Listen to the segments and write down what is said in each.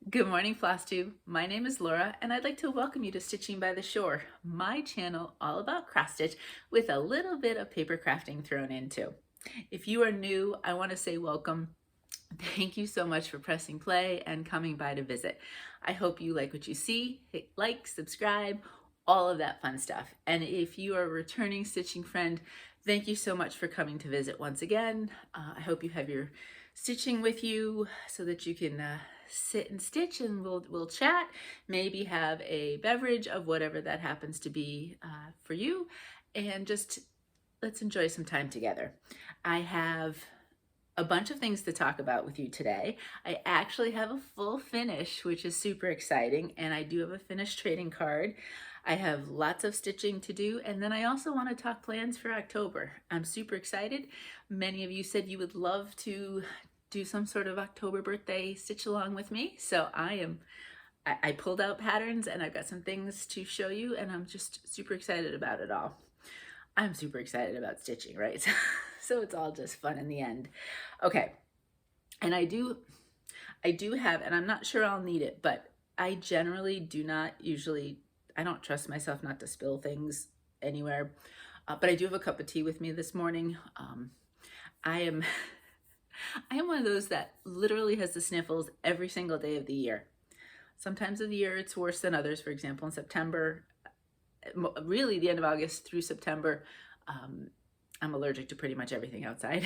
Good morning, Flosstube. My name is Laura, and I'd like to welcome you to Stitching by the Shore, my channel all about cross stitch with a little bit of paper crafting thrown in too. If you are new, I want to say welcome. Thank you so much for pressing play and coming by to visit. I hope you like what you see. Hit like, subscribe, all of that fun stuff. And if you are a returning stitching friend, thank you so much for coming to visit once again. I hope you have your stitching with you so that you can sit and stitch, and we'll chat, maybe have a beverage of whatever that happens to be for you, and just let's enjoy some time together. I have a bunch of things to talk about with you today. I actually have a full finish, which is super exciting, and I do have a finished trading card. I have lots of stitching to do, and then I also want to talk plans for October. I'm super excited. Many of you said you would love to do some sort of October birthday stitch along with me, so I pulled out patterns and I've got some things to show you, and I'm just super excited about it all. I'm super excited about stitching, right? So it's all just fun in the end. Okay, and I do have, and I'm not sure I'll need it, but I generally do not usually, I don't trust myself not to spill things anywhere, but I do have a cup of tea with me this morning. I am one of those that literally has the sniffles every single day of the year. Sometimes of the year it's worse than others. For example, in September, really the end of August through September, I'm allergic to pretty much everything outside.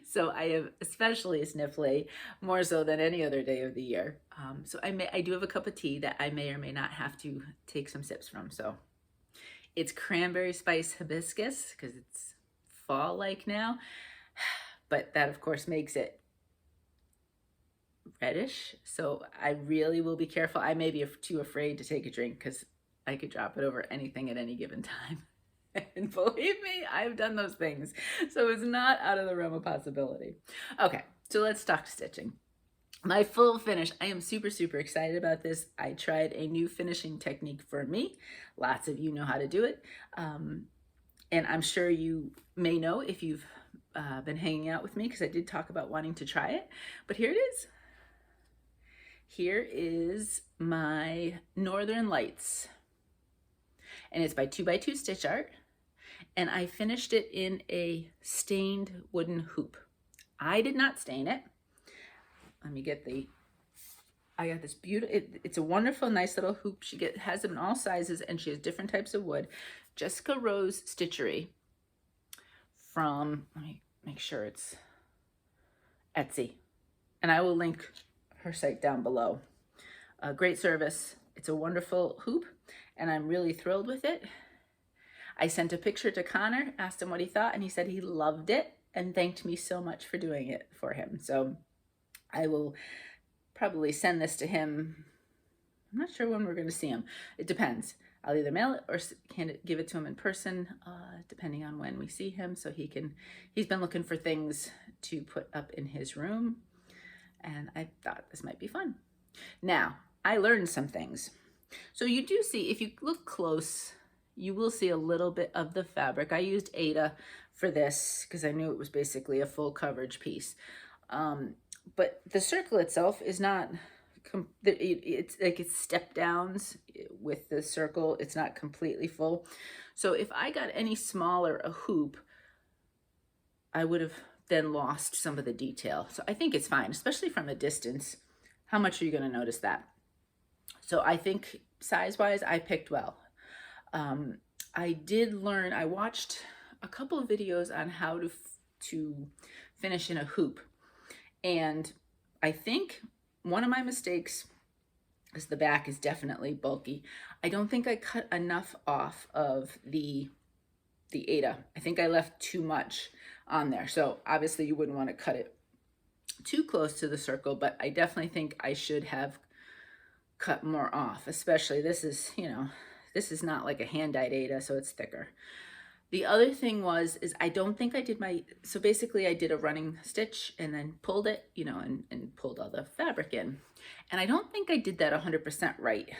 So I am especially sniffly, more so than any other day of the year. So I do have a cup of tea that I may or may not have to take some sips from. So it's cranberry spice hibiscus because it's fall-like now. But that of course makes it reddish. So I really will be careful. I may be too afraid to take a drink because I could drop it over anything at any given time. And believe me, I've done those things. So it's not out of the realm of possibility. Okay, so let's talk stitching. My full finish, I am super, super excited about this. I tried a new finishing technique for me. Lots of you know how to do it. And I'm sure you may know if you've been hanging out with me, because I did talk about wanting to try it. But here it is. Here is my Northern Lights. And it's by 2x2 Stitch Art. And I finished it in a stained wooden hoop. I did not stain it. Let me get I got this beautiful, it's a wonderful, nice little hoop. She has them in all sizes, and she has different types of wood. Jessica Rose Stitchery from, let me make sure it's Etsy. And I will link her site down below. Great service. It's a wonderful hoop, and I'm really thrilled with it. I sent a picture to Connor, asked him what he thought, and he said he loved it and thanked me so much for doing it for him. So I will probably send this to him. I'm not sure when we're going to see him. It depends. I'll either mail it or give it to him in person, depending on when we see him. So he's been looking for things to put up in his room, and I thought this might be fun. Now, I learned some things. So you do see, if you look close, you will see a little bit of the fabric. I used Aida for this because I knew it was basically a full coverage piece. But the circle itself is not, it's like it's step downs with the circle. It's not completely full. So if I got any smaller a hoop, I would have then lost some of the detail. So I think it's fine, especially from a distance. How much are you going to notice that? So I think size-wise, I picked well. I did learn, I watched a couple of videos on how to finish in a hoop. And I think one of my mistakes is the back is definitely bulky. I don't think I cut enough off of the Aida. I think I left too much on there. So obviously you wouldn't want to cut it too close to the circle, but I definitely think I should have cut more off, especially this is, this is not like a hand-dyed Aida, so it's thicker. The other thing is I don't think I did so basically I did a running stitch and then pulled it, and pulled all the fabric in. And I don't think I did that 100% right.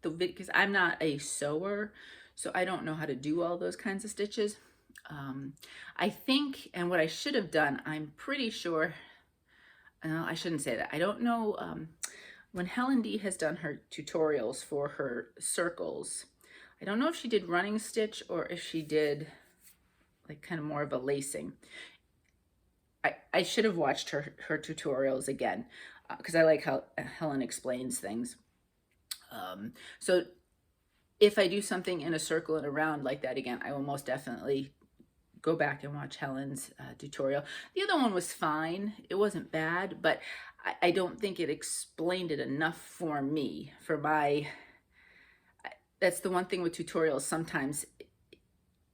Because I'm not a sewer, so I don't know how to do all those kinds of stitches. I think, and what I should have done, I'm pretty sure, I shouldn't say that. I don't know, when Helen D has done her tutorials for her circles, I don't know if she did running stitch or if she did like kind of more of a lacing. I should have watched her tutorials again, because I like how Helen explains things. So if I do something in a circle and around like that again, I will most definitely go back and watch Helen's tutorial. The other one was fine. It wasn't bad, but I don't think it explained it enough for me, for my, that's the one thing with tutorials. Sometimes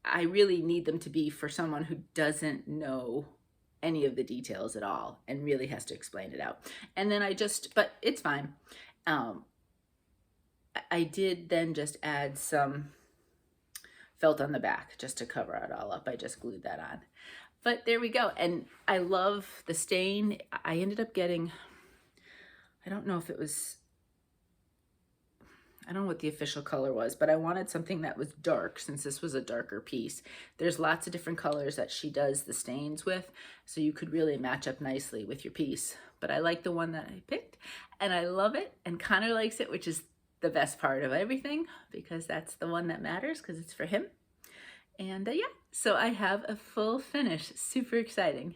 I really need them to be for someone who doesn't know any of the details at all and really has to explain it out. And then but it's fine. I did then just add some felt on the back just to cover it all up. I just glued that on. But there we go. And I love the stain. I ended up getting, I don't know if it was, I don't know what the official color was, but I wanted something that was dark since this was a darker piece. There's lots of different colors that she does the stains with, so you could really match up nicely with your piece. But I like the one that I picked, and I love it, and Connor likes it, which is the best part of everything, because that's the one that matters, because it's for him. And yeah, so I have a full finish. Super exciting.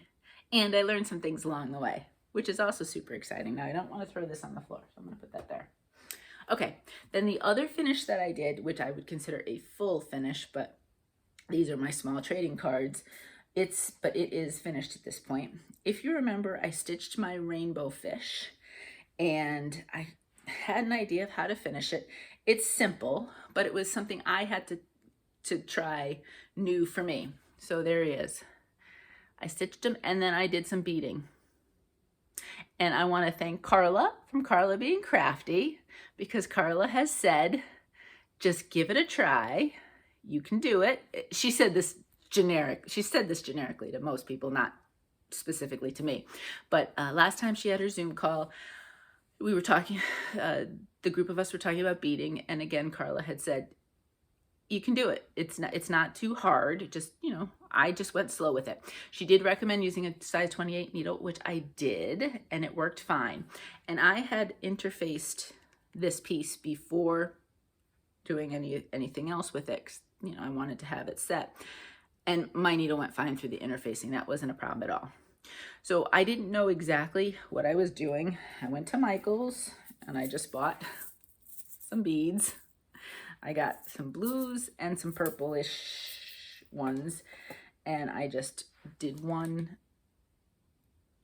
And I learned some things along the way, which is also super exciting. Now I don't want to throw this on the floor, so I'm going to put that there. Okay, then the other finish that I did, which I would consider a full finish, but these are my small trading cards. But it is finished at this point. If you remember, I stitched my rainbow fish, and I had an idea of how to finish it. It's simple, but it was something I had to try new for me. So there he is. I stitched him, and then I did some beading. And I want to thank Carla from Carla Being Crafty, because Carla has said, just give it a try. You can do it. She said this generically to most people, not specifically to me. But last time she had her Zoom call, we were talking, the group of us were talking about beading. And again, Carla had said, you can do it. It's not too hard. Just, I just went slow with it. She did recommend using a size 28 needle, which I did, and it worked fine. And I had interfaced this piece before doing anything else with it, 'cause, I wanted to have it set. And my needle went fine through the interfacing. That wasn't a problem at all. So I didn't know exactly what I was doing. I went to Michael's and I just bought some beads. I got some blues and some purplish ones, and I just did one,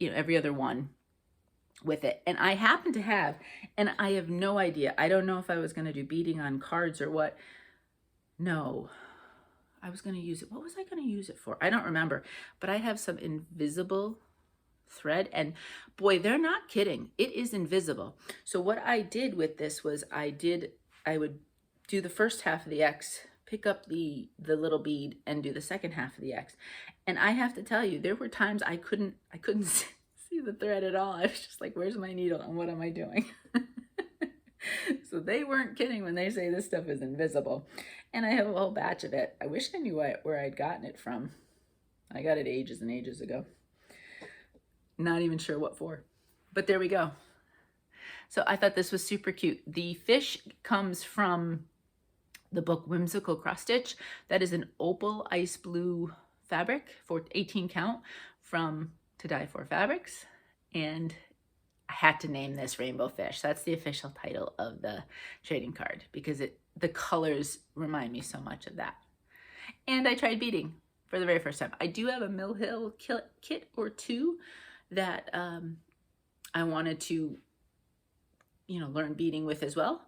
every other one with it. And I happen to have, and I have no idea, I don't know if I was going to do beading on cards or what. No, I was going to use it. What was I going to use it for? I don't remember, but I have some invisible thread, and boy, they're not kidding. It is invisible. So what I did with this was I would do the first half of the X, pick up the little bead, and do the second half of the X. And I have to tell you, there were times I couldn't see the thread at all. I was just like, where's my needle and what am I doing? So they weren't kidding when they say this stuff is invisible. And I have a whole batch of it. I wish I knew where I'd gotten it from. I got it ages and ages ago. Not even sure what for. But there we go. So I thought this was super cute. The fish comes from the book Whimsical Cross Stitch. That is an opal ice blue fabric for 18 count from To Die For Fabrics. And I had to name this Rainbow Fish. That's the official title of the trading card, because the colors remind me so much of that. And I tried beading for the very first time. I do have a Mill Hill kit or two that I wanted to, learn beading with as well.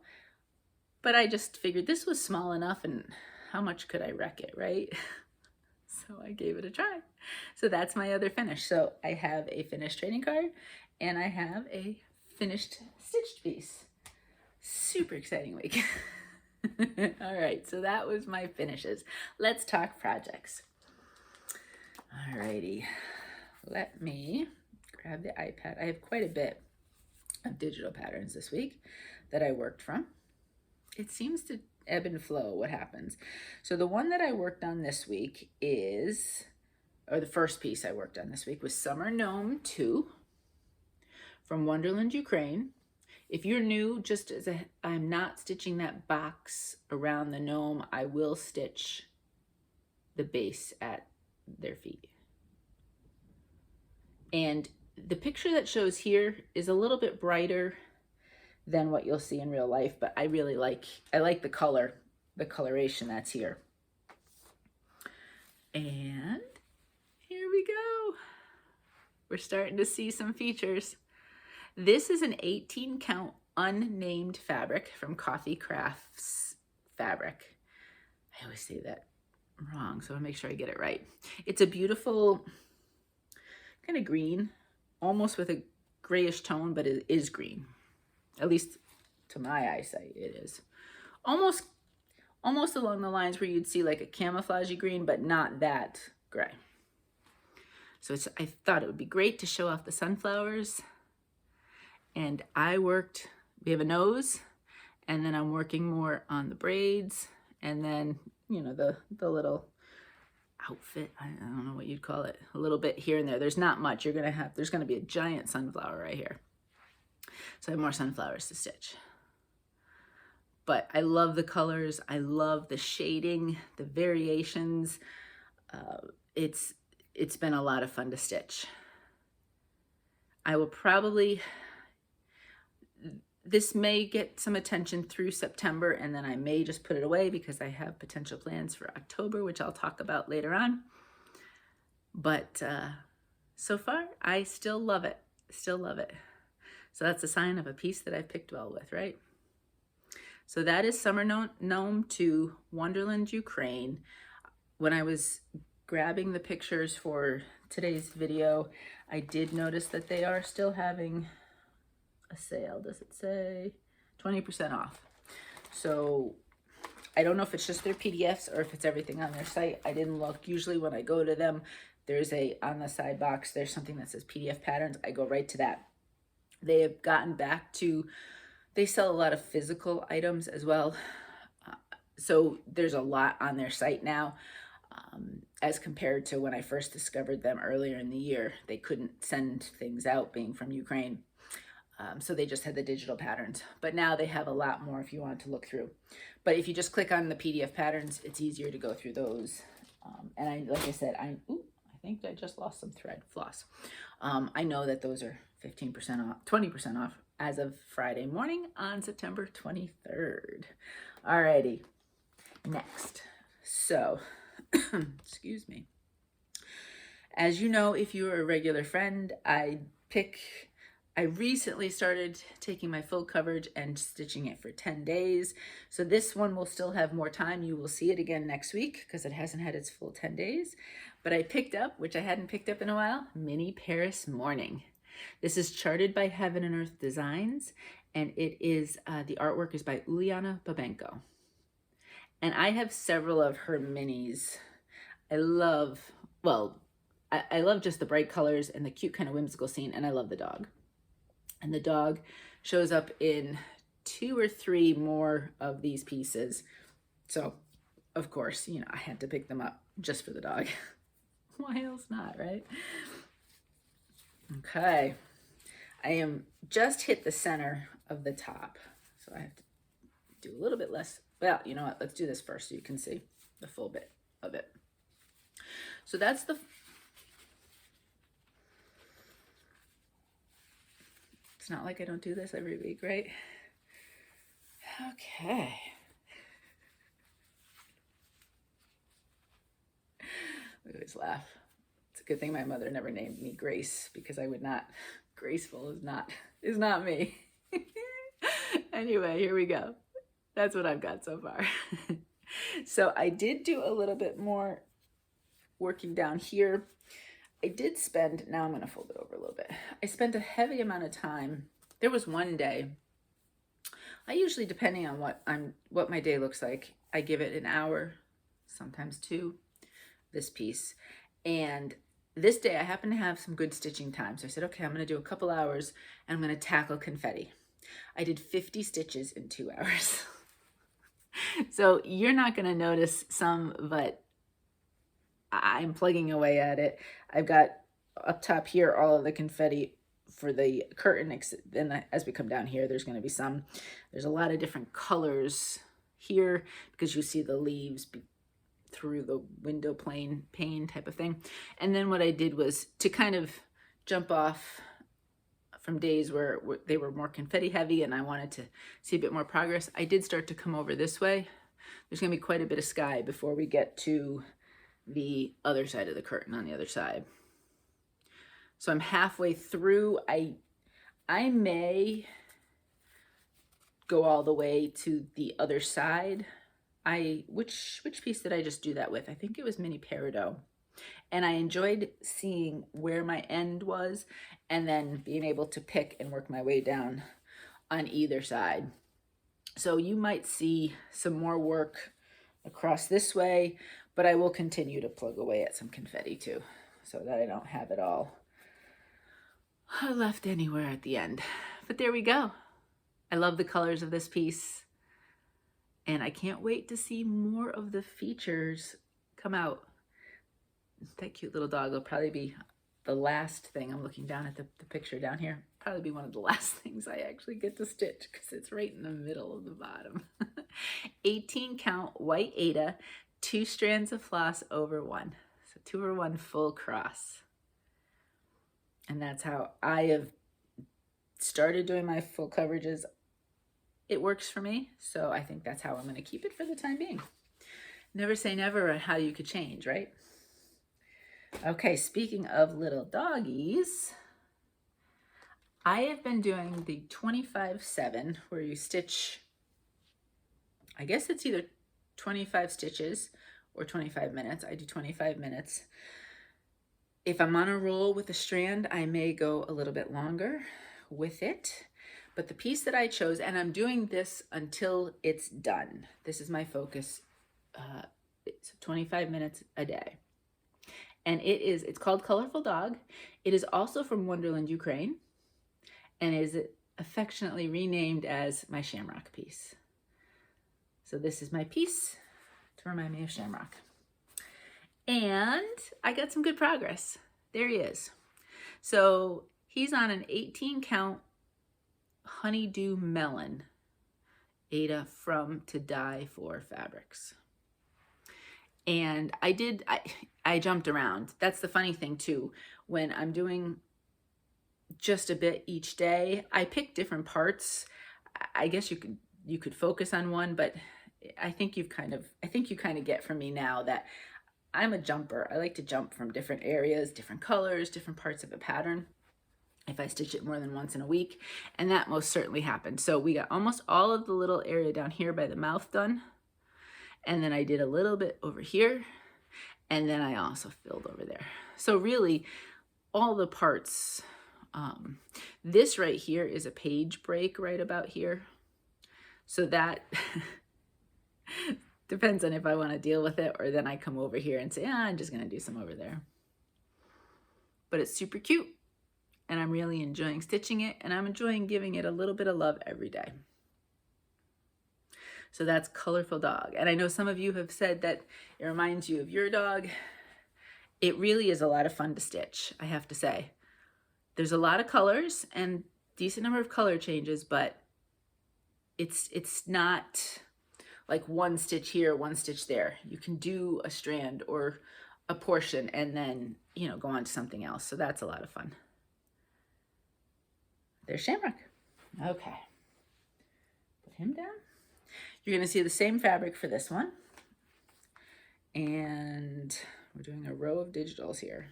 But I just figured this was small enough, and how much could I wreck it, right? So I gave it a try. So that's my other finish. So I have a finished trading card, and I have a finished stitched piece. Super exciting week. All right, so that was my finishes. Let's talk projects. All righty, let me grab the iPad. I have quite a bit of digital patterns this week that I worked from. It seems to ebb and flow what happens. So the one that I worked on this week the first piece I worked on this week was Summer Gnome 2. from Wonderland Ukraine. If you're new, just as I'm not stitching that box around the gnome, I will stitch the base at their feet. And the picture that shows here is a little bit brighter than what you'll see in real life, but I really like the color, the coloration that's here. And here we go. We're starting to see some features. This is an 18 count unnamed fabric from Coffee Crafts Fabric. I always say that wrong, so I'll make sure I get it right. It's a beautiful kind of green, almost with a grayish tone, but it is green. At least to my eyesight, it is. Almost along the lines where you'd see like a camouflagey green, but not that gray. So I thought it would be great to show off the sunflowers. And we have a nose, and then I'm working more on the braids, and then, you know, the little outfit, I don't know what you'd call it, a little bit here and there. There's not much. There's gonna be a giant sunflower right here. So I have more sunflowers to stitch. But I love the colors. I love the shading, the variations. It's been a lot of fun to stitch. I will probably, this may get some attention through September, and then I may just put it away because I have potential plans for October, which I'll talk about later on. But so far, I still love it. Still love it. So that's a sign of a piece that I've picked well with, right? So that is Summer Gnome to Wonderland Ukraine. When I was grabbing the pictures for today's video, I did notice that they are still having a sale. Does it say 20% off? So I don't know if it's just their PDFs or if it's everything on their site. I didn't look. Usually when I go to them, there's on the side box, there's something that says PDF patterns. I go right to that. They have gotten back to, they sell a lot of physical items as well. So there's a lot on their site now. As compared to when I first discovered them earlier in the year, they couldn't send things out being from Ukraine. So they just had the digital patterns, but now they have a lot more if you want to look through. But if you just click on the PDF patterns, it's easier to go through those. And like I said, I think I just lost some thread floss. I know that those are 15% off, 20% off as of Friday morning on September 23rd. Alrighty, next. So, excuse me. As you know, if you're a regular friend, I recently started taking my full coverage and stitching it for 10 days. So this one will still have more time. You will see it again next week because it hasn't had its full 10 days. But I picked up, which I hadn't picked up in a while, Mini Paris Morning. This is charted by Heaven and Earth Designs, and it is, the artwork is by Uliana Babenko. And I have several of her minis. I love just the bright colors and the cute kind of whimsical scene, and I love the dog. And the dog shows up in 2 or 3 more of these pieces. So, of course, you know, I had to pick them up just for the dog. Why else not, right? Okay. I am just hit the center of the top. So I have to do a little bit less. Well, you know what? Let's do this first so you can see the full bit of it. So that's the... It's not like I don't do this every week, right? Okay. We always laugh. It's a good thing my mother never named me Grace, because I would not. Graceful is not me. Anyway, here we go. That's what I've got so far. So I did do a little bit more working down here. I did spend, now I'm going to fold it over a little bit. I spent a heavy amount of time. There was one day, I usually, depending on what my day looks like, I give it an hour, sometimes 2, this piece. And this day I happened to have some good stitching time. So I said, okay, I'm going to do a couple hours and I'm going to tackle confetti. I did 50 stitches in 2 hours. So you're not going to notice some, but I'm plugging away at it. I've got up top here all of the confetti for the curtain. Then as we come down here, there's going to be there's a lot of different colors here because you see the leaves through the window pane type of thing. And then what I did was to kind of jump off from days where they were more confetti heavy and I wanted to see a bit more progress, I did start to come over this way. There's going to be quite a bit of sky before we get to the other side of the curtain on the other side. So I'm halfway through. I may go all the way to the other side. Which piece did I just do that with? I think it was Mini Peridot. And I enjoyed seeing where my end was and then being able to pick and work my way down on either side. So you might see some more work across this way, but I will continue to plug away at some confetti too, so that I don't have it all left anywhere at the end. But there we go. I love the colors of this piece, and I can't wait to see more of the features come out. That cute little dog will probably be the last thing. I'm looking down at the picture down here. Probably be one of the last things I actually get to stitch because it's right in the middle of the bottom. 18 count white Aida, 2 strands of floss over 1. So 2 over 1 full cross. And that's how I have started doing my full coverages. It works for me, so I think that's how I'm going to keep it for the time being. Never say never on how you could change, right? Okay, speaking of little doggies, I have been doing the 25/7 where you stitch, I guess it's either 25 stitches or 25 minutes. I do 25 minutes. If I'm on a roll with a strand, I may go a little bit longer with it. But the piece that I chose, and I'm doing this until it's done. This is my focus. It's 25 minutes a day. And it's called Colorful Dog. It is also from Wonderland Ukraine and is affectionately renamed as my Shamrock piece. So this is my piece to remind me of Shamrock. And I got some good progress. There he is. So he's on an 18 count Honeydew Melon Aida from To Die For Fabrics. And I jumped around. That's the funny thing too. When I'm doing just a bit each day, I pick different parts. I guess you could focus on one, but I think you kind of get from me now that I'm a jumper. I like to jump from different areas, different colors, different parts of a pattern if I stitch it more than once in a week. And that most certainly happened. So we got almost all of the little area down here by the mouth done. And then I did a little bit over here. And then I also filled over there. So really all the parts, this right here is a page break right about here. So that depends on if I want to deal with it, or then I come over here and say, I'm just going to do some over there. But it's super cute and I'm really enjoying stitching it, and I'm enjoying giving it a little bit of love every day. So that's Colorful Dog. And I know some of you have said that it reminds you of your dog. It really is a lot of fun to stitch, I have to say. There's a lot of colors and decent number of color changes, but it's not like one stitch here, one stitch there. You can do a strand or a portion and then, go on to something else. So that's a lot of fun. There's Shamrock. Okay. Put him down. You're going to see the same fabric for this one. And we're doing a row of digitals here.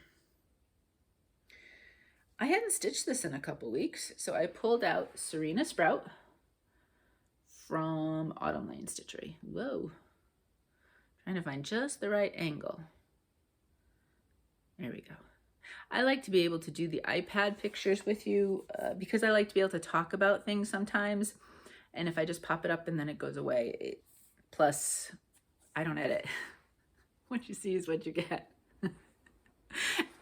I hadn't stitched this in a couple weeks, so I pulled out Serena Sprout from Autumn Lane Stitchery. Whoa. Trying to find just the right angle. There we go. I like to be able to do the iPad pictures with you because I like to be able to talk about things sometimes. And if I just pop it up and then it goes away, plus I don't edit. What you see is what you get.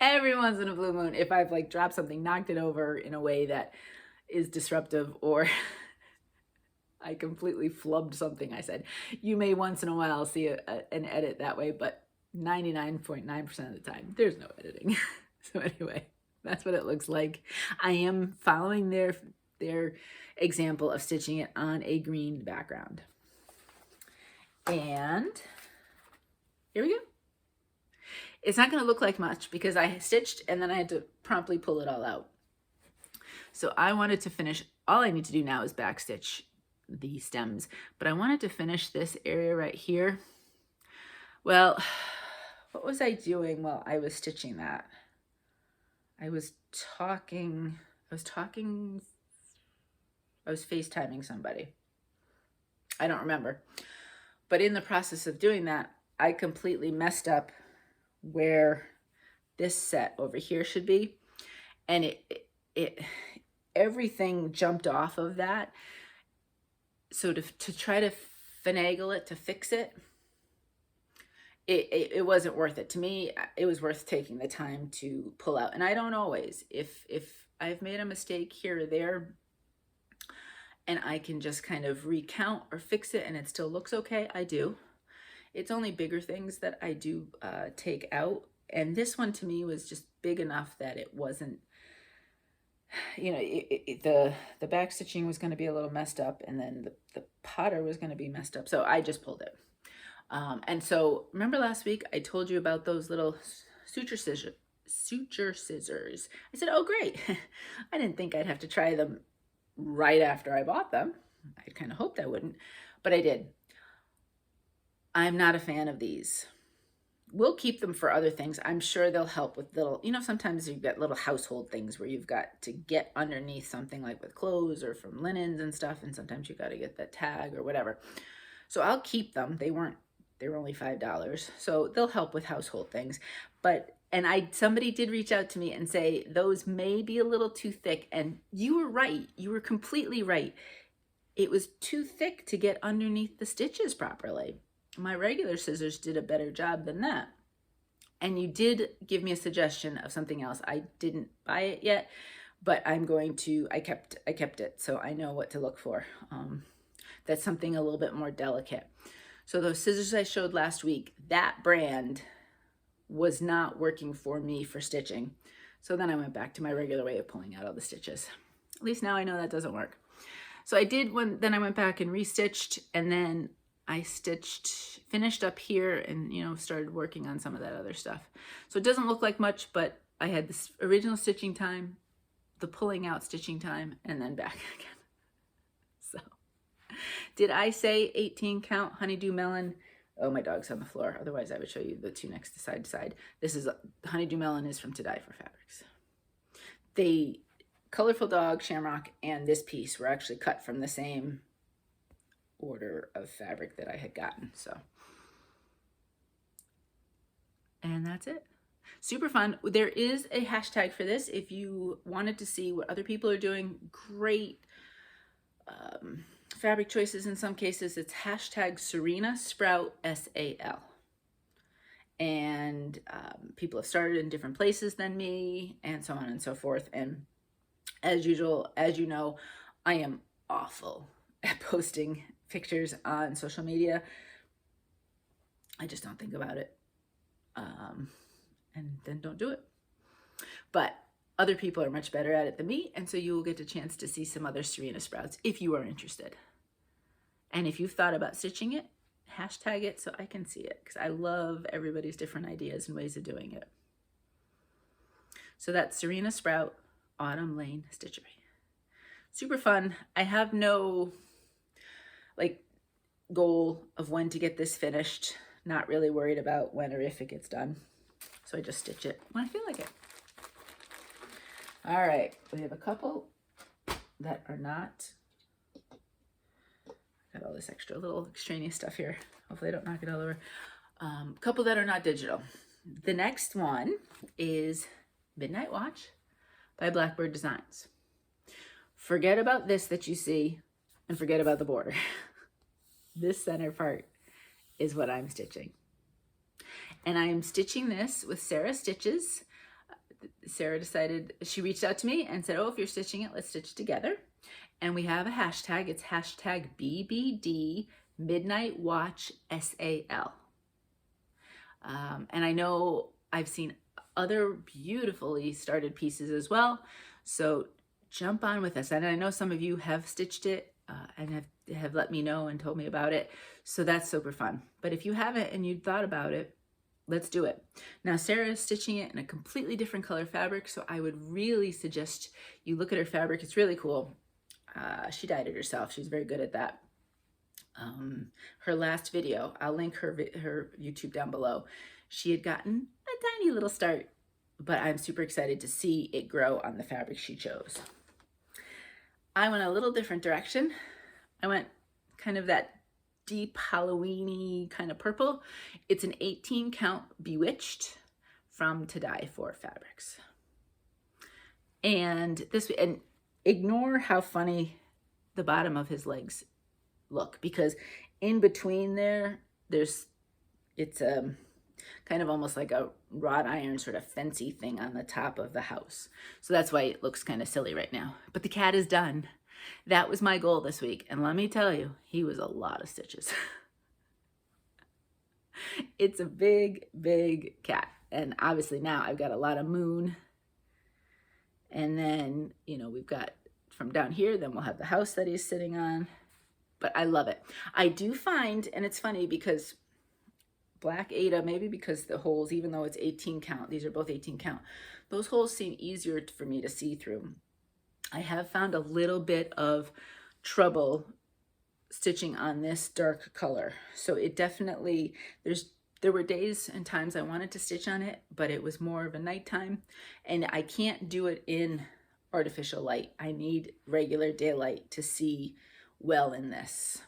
Every once in a blue moon, if I've like dropped something, knocked it over in a way that is disruptive, or I completely flubbed something I said, you may once in a while see an edit that way, but 99.9% of the time, there's no editing. So anyway, That's what it looks like. I am following their example of stitching it on a green background. And here we go. It's not going to look like much because I stitched and then I had to promptly pull it all out. So I wanted to finish, all I need to do now is backstitch the stems, but I wanted to finish this area right here. Well, what was I doing while I was stitching that? I was FaceTiming somebody. I don't remember. But in the process of doing that, I completely messed up where this set over here should be. And everything jumped off of that. So to try to finagle it, to fix it, it wasn't worth it. To me, it was worth taking the time to pull out. And I don't always. If I've made a mistake here or there, and I can just kind of recount or fix it and it still looks okay, I do. It's only bigger things that I do take out. And this one to me was just big enough that it wasn't, you know, the back stitching was going to be a little messed up, and then the pattern was going to be messed up. So I just pulled it. And so remember last week I told you about those little suture scissors. I said, oh great. I didn't think I'd have to try them right after I bought them. I kind of hoped I wouldn't, but I did. I'm not a fan of these. We'll keep them for other things. I'm sure they'll help with little, you know, sometimes you've got little household things where you've got to get underneath something like with clothes or from linens and stuff, and sometimes you got to get that tag or whatever. So I'll keep them. They were only $5, so they'll help with household things. But somebody did reach out to me and say those may be a little too thick, and you were right. You were completely right. It was too thick to get underneath the stitches properly. My regular scissors did a better job than that. And you did give me a suggestion of something else. I didn't buy it yet, but I'm going to, I kept it, so I know what to look for. That's something a little bit more delicate. So those scissors I showed last week, that brand was not working for me for stitching. So then I went back to my regular way of pulling out all the stitches. At least now I know that doesn't work. So I did then I went back and restitched, and then I finished up here and, you know, started working on some of that other stuff. So it doesn't look like much, but I had this original stitching time, the pulling out stitching time, and then back again. So did I say 18 count Honeydew Melon? Oh, my dog's on the floor. Otherwise, I would show you the two next to side to side. This is Honeydew Melon is from To Die for Fabrics. The Colorful Dog, Shamrock, and this piece were actually cut from the same order of fabric that I had gotten. So, and that's it. Super fun. There is a hashtag for this if you wanted to see what other people are doing. Great fabric choices in some cases. It's hashtag serenasproutsal. And people have started in different places than me, and so on and so forth. And as usual, as you know, I am awful at posting pictures on social media. I just don't think about it, and then don't do it. But other people are much better at it than me, and so you will get a chance to see some other Serena sprouts if you are interested. And if you've thought about stitching it, hashtag it so I can see it, because I love everybody's different ideas and ways of doing it. So that's Serena Sprout Autumn Lane Stitchery. Super fun. I have no goal of when to get this finished. Not really worried about when or if it gets done. So I just stitch it when I feel like it. All right, we have a couple that are not, got all this extra little extraneous stuff here. Hopefully I don't knock it all over. Couple that are not digital. The next one is Midnight Watch by Blackbird Designs. Forget about this that you see and forget about the border. This center part is what I'm stitching. And I am stitching this with Sarah Stitches. Sarah decided, she reached out to me and said, oh, if you're stitching it, let's stitch together. And we have a hashtag. It's hashtag bbdmidnightwatchsal. And I know I've seen other beautifully started pieces as well. So jump on with us. And I know some of you have stitched it and have let me know and told me about it. So that's super fun. But if you haven't and you thought about it, let's do it. Now, Sarah is stitching it in a completely different color fabric, so I would really suggest you look at her fabric. It's really cool. She dyed it herself. She's very good at that. Her last video, I'll link her YouTube down below. She had gotten a tiny little start, but I'm super excited to see it grow on the fabric she chose. I went a little different direction. I went kind of that deep Halloween-y kind of purple. It's an 18 count Bewitched from To Die For Fabrics. And ignore how funny the bottom of his legs look, because in between it's a kind of almost like a wrought iron sort of fancy thing on the top of the house. So that's why it looks kind of silly right now. But the cat is done. That was my goal this week. And let me tell you, he was a lot of stitches. It's a big, big cat. And obviously now I've got a lot of moon. And then, you know, we've got from down here, then we'll have the house that he's sitting on. But I love it. I do find, and it's funny because Black Aida, maybe because the holes, even though it's 18 count, these are both 18 count, those holes seem easier for me to see through. I have found a little bit of trouble stitching on this dark color. So it definitely, there were days and times I wanted to stitch on it, but it was more of a nighttime, and I can't do it in artificial light. I need regular daylight to see well in this.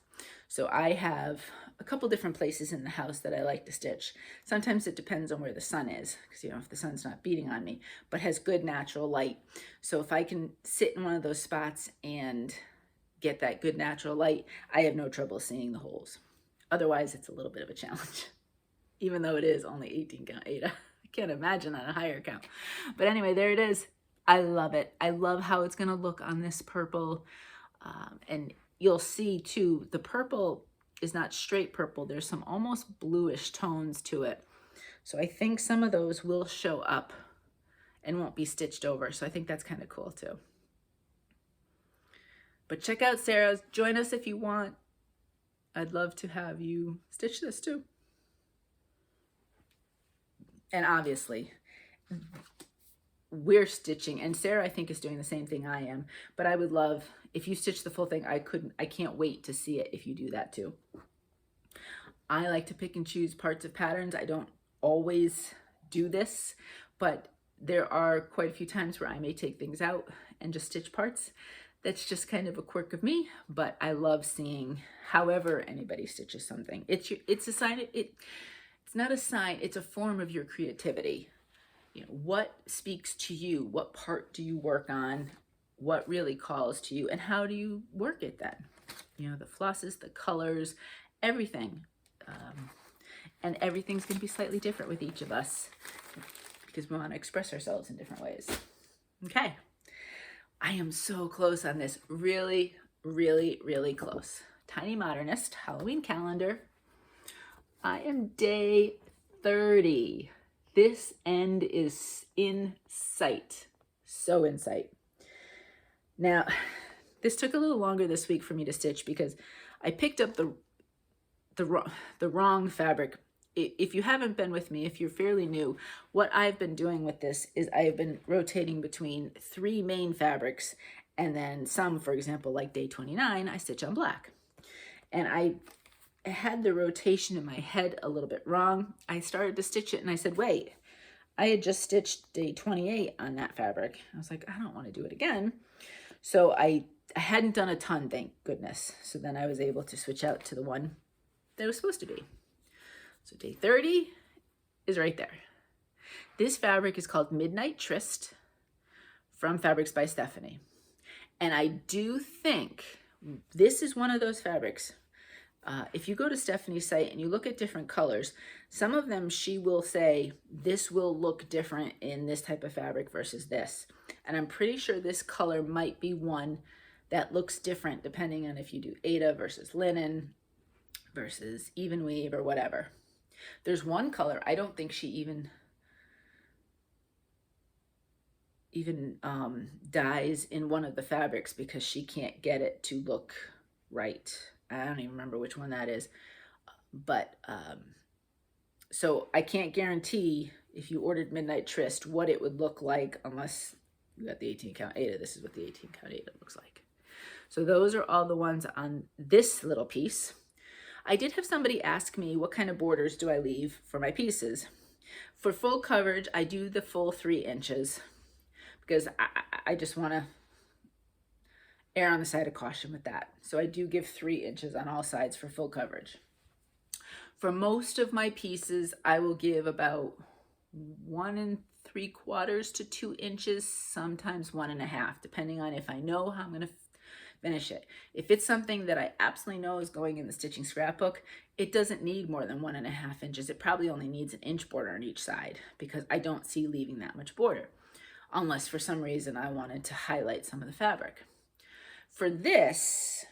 So I have a couple different places in the house that I like to stitch. Sometimes it depends on where the sun is, because, you know, if the sun's not beating on me, but has good natural light. So if I can sit in one of those spots and get that good natural light, I have no trouble seeing the holes. Otherwise, it's a little bit of a challenge, even though it is only 18 count Aida. I can't imagine on a higher count. But anyway, there it is. I love it. I love how it's gonna look on this purple. And you'll see too, the purple is not straight purple. There's some almost bluish tones to it. So I think some of those will show up and won't be stitched over. So I think that's kind of cool too. But check out Sarah's. Join us if you want. I'd love to have you stitch this too. And obviously, we're stitching, and Sarah I think is doing the same thing I am, but I would love if you stitch the full thing. I can't wait to see it if you do that too. I like to pick and choose parts of patterns. I don't always do this, but there are quite a few times where I may take things out and just stitch parts. That's just kind of a quirk of me, but I love seeing however anybody stitches something. It's a sign. It's not a sign, it's a form of your creativity. You know, what speaks to you? What part do you work on? What really calls to you? And how do you work it then? You know, the flosses, the colors, everything. And everything's going to be slightly different with each of us because we want to express ourselves in different ways. Okay. I am so close on this. Really, really, really close. Tiny Modernist Halloween calendar. I am day 30. This end is in sight. So in sight. Now, this took a little longer this week for me to stitch because I picked up the wrong fabric. If you haven't been with me, if you're fairly new, what I've been doing with this is I've been rotating between 3 main fabrics, and then some, for example, like day 29, I stitch on black. And I had the rotation in my head a little bit wrong. I started to stitch it and I said, wait, I had just stitched day 28 on that fabric. I was like, I don't want to do it again. So I hadn't done a ton, thank goodness. So then I was able to switch out to the one that it was supposed to be. So day 30 is right there. This fabric is called Midnight Tryst from Fabrics by Stephanie. And I do think this is one of those fabrics. If you go to Stephanie's site and you look at different colors, some of them she will say, this will look different in this type of fabric versus this. And I'm pretty sure this color might be one that looks different depending on if you do Aida versus linen versus even weave or whatever. There's one color I don't think she even even dyes in one of the fabrics because she can't get it to look right. I don't even remember which one that is. But so I can't guarantee if you ordered Midnight Tryst what it would look like unless you got the 18 count Aida. This is what the 18 count Aida looks like. So those are all the ones on this little piece. I did have somebody ask me what kind of borders do I leave for my pieces. For full coverage, I do the full 3 inches because I just want to err on the side of caution with that. So I do give 3 inches on all sides for full coverage. For most of my pieces, I will give about 1 3/4 to 2 inches, sometimes 1.5, depending on if I know how I'm going to finish it. If it's something that I absolutely know is going in the stitching scrapbook, it doesn't need more than 1.5 inches. It probably only needs an inch border on each side because I don't see leaving that much border, unless for some reason I wanted to highlight some of the fabric. For this,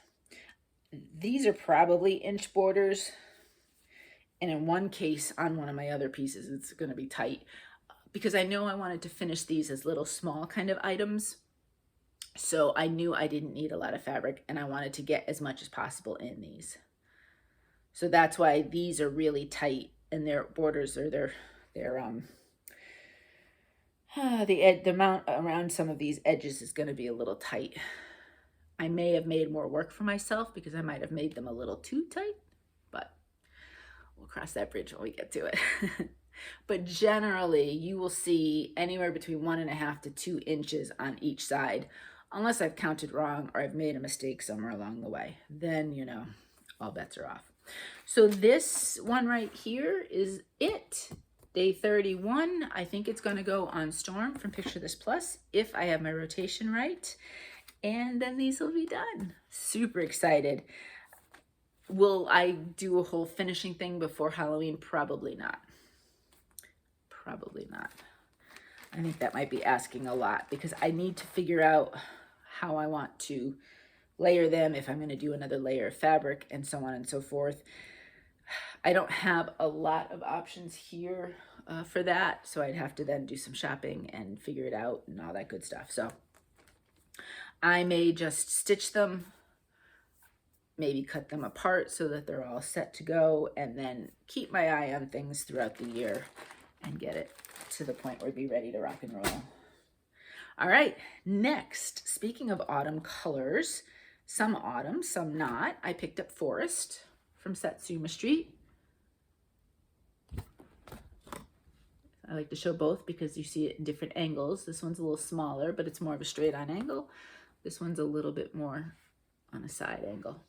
these are probably inch borders. And in one case on one of my other pieces, it's going to be tight because I know I wanted to finish these as little small kind of items. So I knew I didn't need a lot of fabric and I wanted to get as much as possible in these. So that's why these are really tight and their borders are the amount around some of these edges is going to be a little tight. I may have made more work for myself because I might have made them a little too tight, but we'll cross that bridge when we get to it. But generally, you will see anywhere between 1.5 to 2 inches on each side, unless I've counted wrong or I've made a mistake somewhere along the way. Then, you know, all bets are off. So this one right here is it. Day 31. I think it's going to go on Storm from Picture This Plus if I have my rotation right. And then these will be done. Super excited. Will I do a whole finishing thing before Halloween? Probably not. Probably not. I think that might be asking a lot because I need to figure out how I want to layer them, if I'm going to do another layer of fabric and so on and so forth. I don't have a lot of options here for that, so I'd have to then do some shopping and figure it out and all that good stuff. So I may just stitch them, maybe cut them apart so that they're all set to go, and then keep my eye on things throughout the year and get it to the point where it'd be ready to rock and roll. All right, next, speaking of autumn colors, some autumn, some not, I picked up Forest from Satsuma Street. I like to show both because you see it in different angles. This one's a little smaller, but it's more of a straight on angle. This one's a little bit more on a side angle.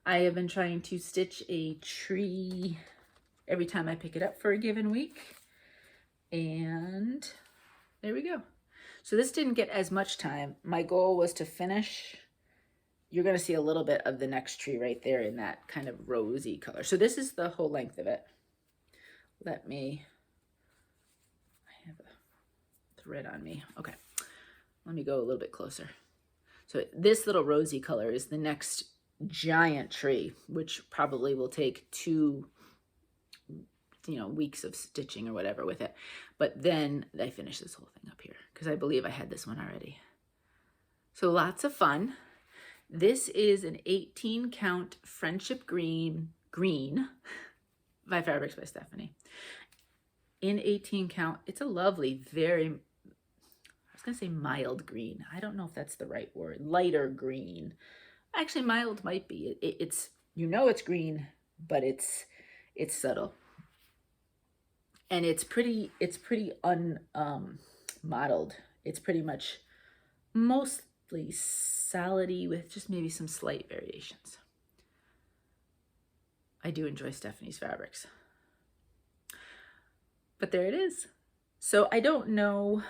I have been trying to stitch a tree every time I pick it up for a given week. And there we go. So this didn't get as much time. My goal was to finish. You're going to see a little bit of the next tree right there in that kind of rosy color. So this is the whole length of it. I have a thread on me. Okay, let me go a little bit closer. So this little rosy color is the next giant tree, which probably will take 2 weeks of stitching or whatever with it. But then I finish this whole thing up here because I believe I had this one already. So lots of fun. This is an 18 count Friendship Greene by Fabrics by Stephanie. In 18 count, it's a lovely, very, I was going to say mild green. I don't know if that's the right word. Lighter green. Actually, mild might be. It's it's green, but it's subtle. And it's pretty unmodeled. It's pretty much mostly solidy with just maybe some slight variations. I do enjoy Stephanie's fabrics. But there it is. So I don't know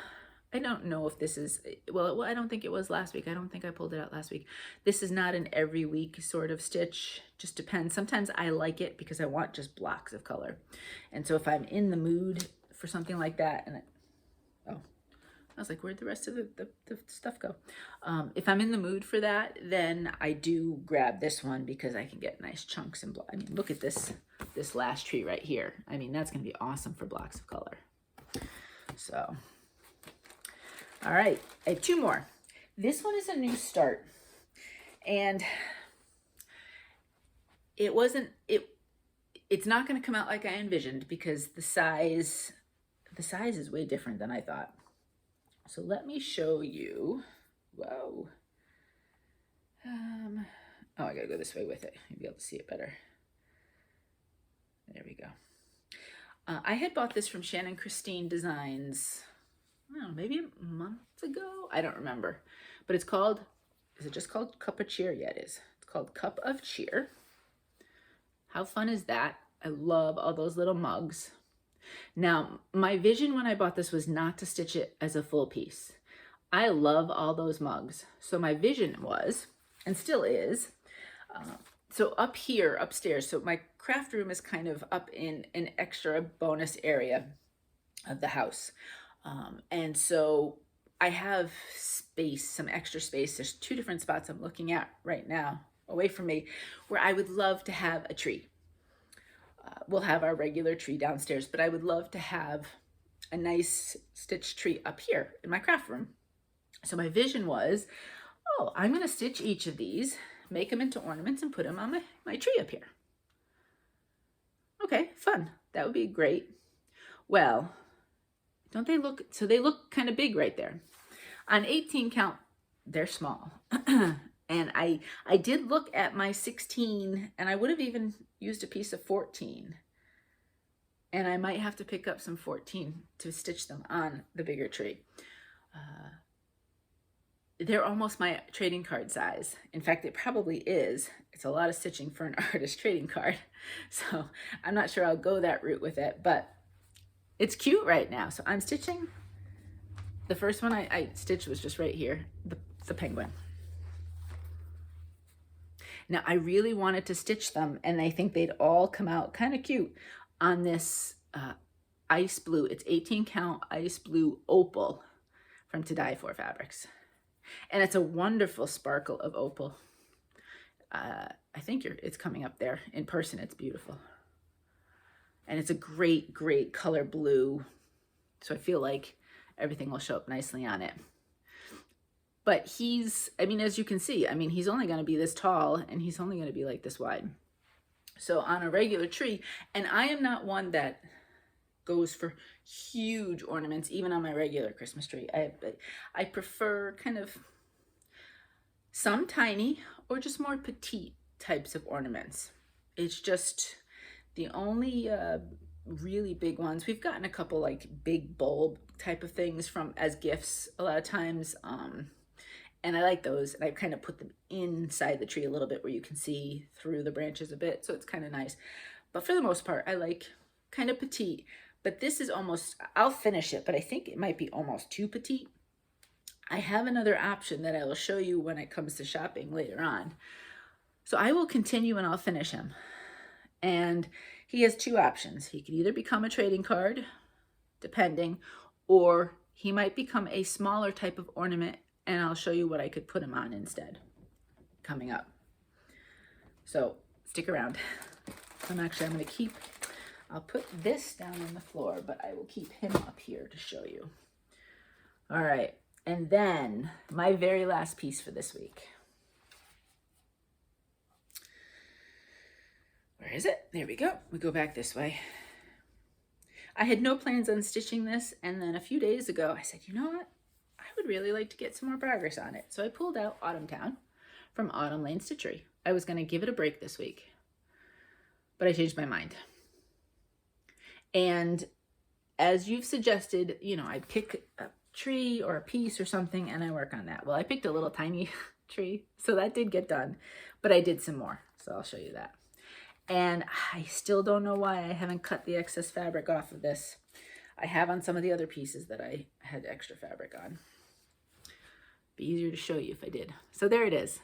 if this is, well, I don't think it was last week. I don't think I pulled it out last week. This is not an every week sort of stitch. Just depends. Sometimes I like it because I want just blocks of color. And so if I'm in the mood for something like that, and I was like, where'd the rest of the stuff go? If I'm in the mood for that, then I do grab this one because I can get nice chunks and I mean, look at this last tree right here. I mean, that's going to be awesome for blocks of color. So All right, I have 2 more. This one is a new start, and it's not going to come out like I envisioned because the size is way different than I thought. So let me show you. Whoa. Oh, I gotta go this way with it. You'll be able to see it better. There we go. I had bought this from Shannon Christine Designs, I don't know, maybe a month ago? I don't remember. But it's called, is it just called Cup of Cheer? Yeah, it is. It's called Cup of Cheer. How fun is that? I love all those little mugs. Now, my vision when I bought this was not to stitch it as a full piece. I love all those mugs. So my vision was, and still is, so up here, upstairs, so my craft room is kind of up in an extra bonus area of the house. And so I have space, some extra space. There's 2 different spots I'm looking at right now away from me where I would love to have a tree. We'll have our regular tree downstairs, but I would love to have a nice stitched tree up here in my craft room. So my vision was, oh, I'm going to stitch each of these, make them into ornaments, and put them on my tree up here. Okay, fun. That would be great. Well, don't they look, so they look kind of big right there. On 18 count, they're small. And I did look at my 16, and I would have even used a piece of 14. And I might have to pick up some 14 to stitch them on the bigger tree. They're almost my trading card size. In fact, it probably is. It's a lot of stitching for an artist trading card. So I'm not sure I'll go that route with it, but it's cute right now. So I'm stitching. The first one I stitched was just right here, the penguin. Now I really wanted to stitch them, and I think they'd all come out kind of cute on this ice blue. It's 18 count ice blue opal from To Die For Fabrics. And it's a wonderful sparkle of opal. I think it's coming up there. In person, it's beautiful. And it's a great, great color blue. So I feel like everything will show up nicely on it. But he's, I mean, as you can see, I mean, he's only going to be this tall, and he's only going to be like this wide. So on a regular tree, and I am not one that goes for huge ornaments, even on my regular Christmas tree. I prefer kind of some tiny or just more petite types of ornaments. It's just the only really big ones. We've gotten a couple like big bulb type of things from as gifts a lot of times. And I like those, and I kind of put them inside the tree a little bit where you can see through the branches a bit, so it's kind of nice. But for the most part, I like kind of petite. But this is almost, I'll finish it, but I think it might be almost too petite. I have another option that I will show you when it comes to shopping later on. So I will continue and I'll finish him. And he has 2 options. He could either become a trading card, depending, or he might become a smaller type of ornament, and I'll show you what I could put him on instead coming up. So stick around. I'm going to keep, I'll put this down on the floor, but I will keep him up here to show you. All right, and then my very last piece for this week. Where is it? There we go. We go back this way. I had no plans on stitching this, and then a few days ago I said, you know what? I would really like to get some more progress on it. So I pulled out Autumn Town from Autumn Lane Stitchery. I was going to give it a break this week, but I changed my mind. And as you've suggested, you know, I pick a tree or a piece or something and I work on that. Well, I picked a little tiny tree, so that did get done, but I did some more. So I'll show you that. And I still don't know why I haven't cut the excess fabric off of this. I have on some of the other pieces that I had extra fabric on. Be easier to show you if I did. So there it is.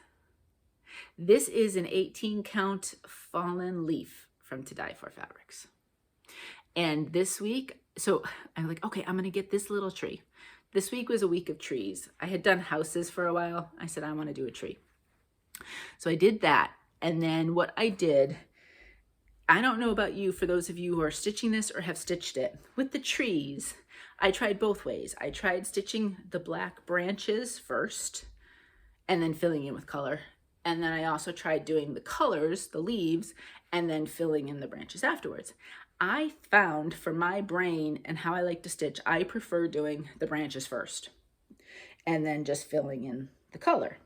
This is an 18 count fallen leaf from To Die For Fabrics. And this week, so I'm like, okay, I'm going to get this little tree. This week was a week of trees. I had done houses for a while. I said, I want to do a tree. So I did that. And then what I did, I don't know about you, for those of you who are stitching this or have stitched it. With the trees, I tried both ways. I tried stitching the black branches first and then filling in with color. And then I also tried doing the colors, the leaves, and then filling in the branches afterwards. I found for my brain and how I like to stitch, I prefer doing the branches first and then just filling in the color.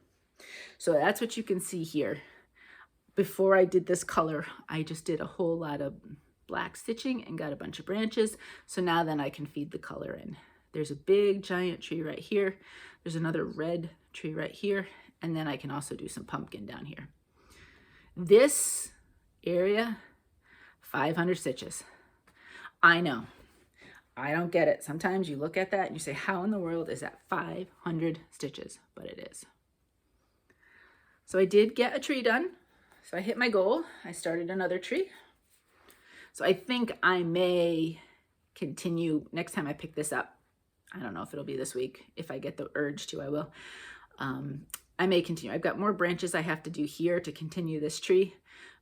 So that's what you can see here. Before I did this color, I just did a whole lot of black stitching and got a bunch of branches. So now then I can feed the color in. There's a big giant tree right here. There's another red tree right here. And then I can also do some pumpkin down here. This area, 500 stitches. I know, I don't get it. Sometimes you look at that and you say, how in the world is that 500 stitches? But it is. So I did get a tree done. So I hit my goal. I started another tree. So I think I may continue next time I pick this up. I don't know if it'll be this week. If I get the urge to, I will. I may continue. I've got more branches I have to do here to continue this tree,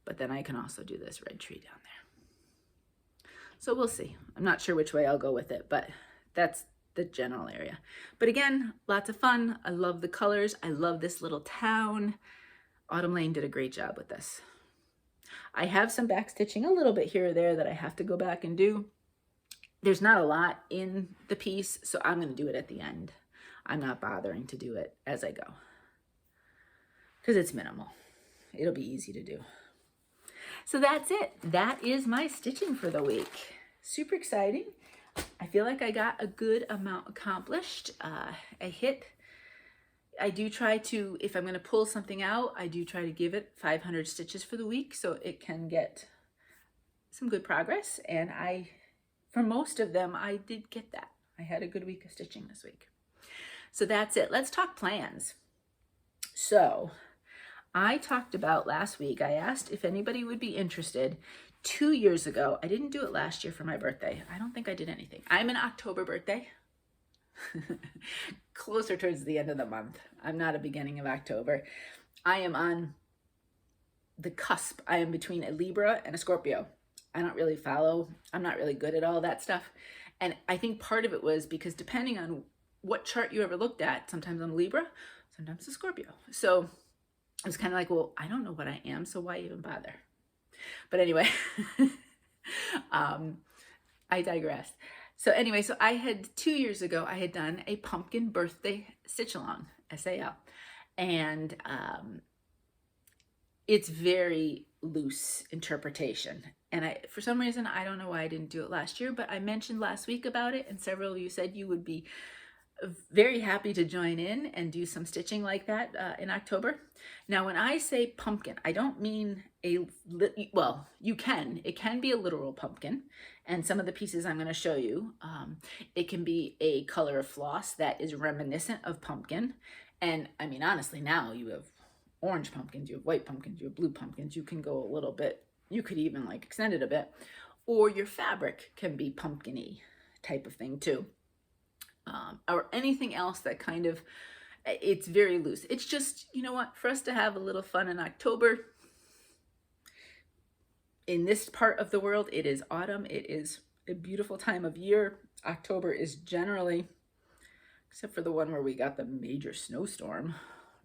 but then I can also do this red tree down there. So we'll see. I'm not sure which way I'll go with it, but that's the general area. But again, lots of fun. I love the colors. I love this little town. Autumn Lane did a great job with this. I have some back stitching a little bit here or there that I have to go back and do. There's not a lot in the piece, so I'm going to do it at the end. I'm not bothering to do it as I go because it's minimal. It'll be easy to do. So that's it. That is my stitching for the week. Super exciting. I feel like I got a good amount accomplished. I do try to, if I'm going to pull something out, I do try to give it 500 stitches for the week so it can get some good progress. And for most of them, I did get that. I had a good week of stitching this week. So that's it. Let's talk plans. So I talked about last week, I asked if anybody would be interested. 2 years ago, I didn't do it last year for my birthday. I don't think I did anything. I'm an October birthday. Closer towards the end of the month. I'm not a beginning of October. I am on the cusp. I am between a Libra and a Scorpio. I don't really follow. I'm not really good at all that stuff. And I think part of it was because depending on what chart you ever looked at, sometimes I'm Libra, sometimes a Scorpio. So I was kind of like, well, I don't know what I am, so why even bother? But anyway, I digress. So anyway, so I had 2 years ago, I had done a pumpkin birthday stitch along, SAL. And it's very loose interpretation. And for some reason, I don't know why I didn't do it last year, but I mentioned last week about it. And several of you said you would be very happy to join in and do some stitching like that in October. Now, when I say pumpkin, I don't mean well, you can. It can be a literal pumpkin. And some of the pieces I'm going to show you, it can be a color of floss that is reminiscent of pumpkin. And I mean, honestly, now you have orange pumpkins, you have white pumpkins, you have blue pumpkins. You can go a little bit, you could even like extend it a bit. Or your fabric can be pumpkin-y type of thing too. Or anything else that kind of, it's very loose. It's just, you know what, for us to have a little fun in October. In this part of the world, it is autumn. It is a beautiful time of year. October is generally, except for the one where we got the major snowstorm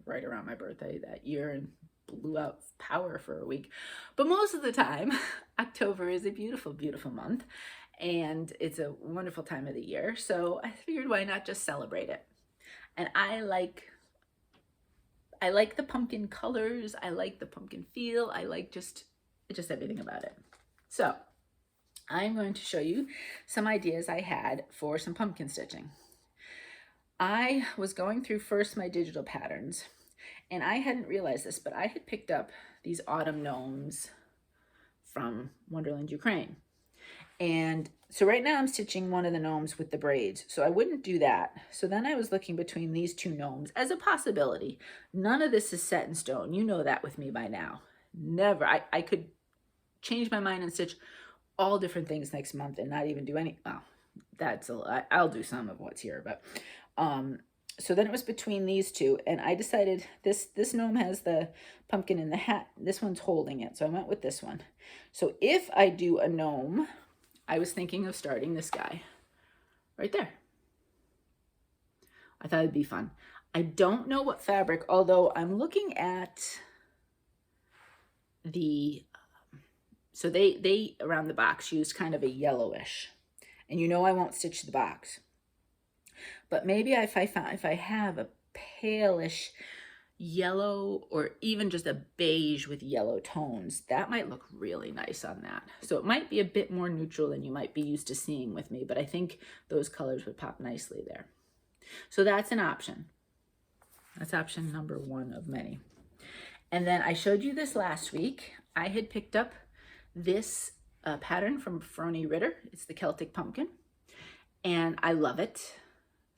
right around my birthday that year and blew out power for a week. But most of the time, October is a beautiful, beautiful month. And it's a wonderful time of the year. So I figured why not just celebrate it. And I like the pumpkin colors. I like the pumpkin feel. I like just everything about it. So I'm going to show you some ideas I had for some pumpkin stitching. I was going through first my digital patterns, and I hadn't realized this, but I had picked up these autumn gnomes from Wonderland Ukraine. And so right now I'm stitching one of the gnomes with the braids. So I wouldn't do that. So then I was looking between these two gnomes as a possibility. None of this is set in stone. You know that with me by now. Never. I could change my mind and stitch all different things next month and not even do any. Well, I'll do some of what's here, but So then it was between these two, and I decided this gnome has the pumpkin in the hat. This one's holding it, so I went with this one. So if I do a gnome, I was thinking of starting this guy right there. I thought it'd be fun. I don't know what fabric, although I'm looking at the, so they around the box used kind of a yellowish, and you know I won't stitch the box. But maybe if I have a palish yellow or even just a beige with yellow tones, that might look really nice on that. So it might be a bit more neutral than you might be used to seeing with me, but I think those colors would pop nicely there. So that's an option. That's option number one of many. And then I showed you this last week. I had picked up this pattern from Froni Ritter. It's the Celtic Pumpkin, and I love it.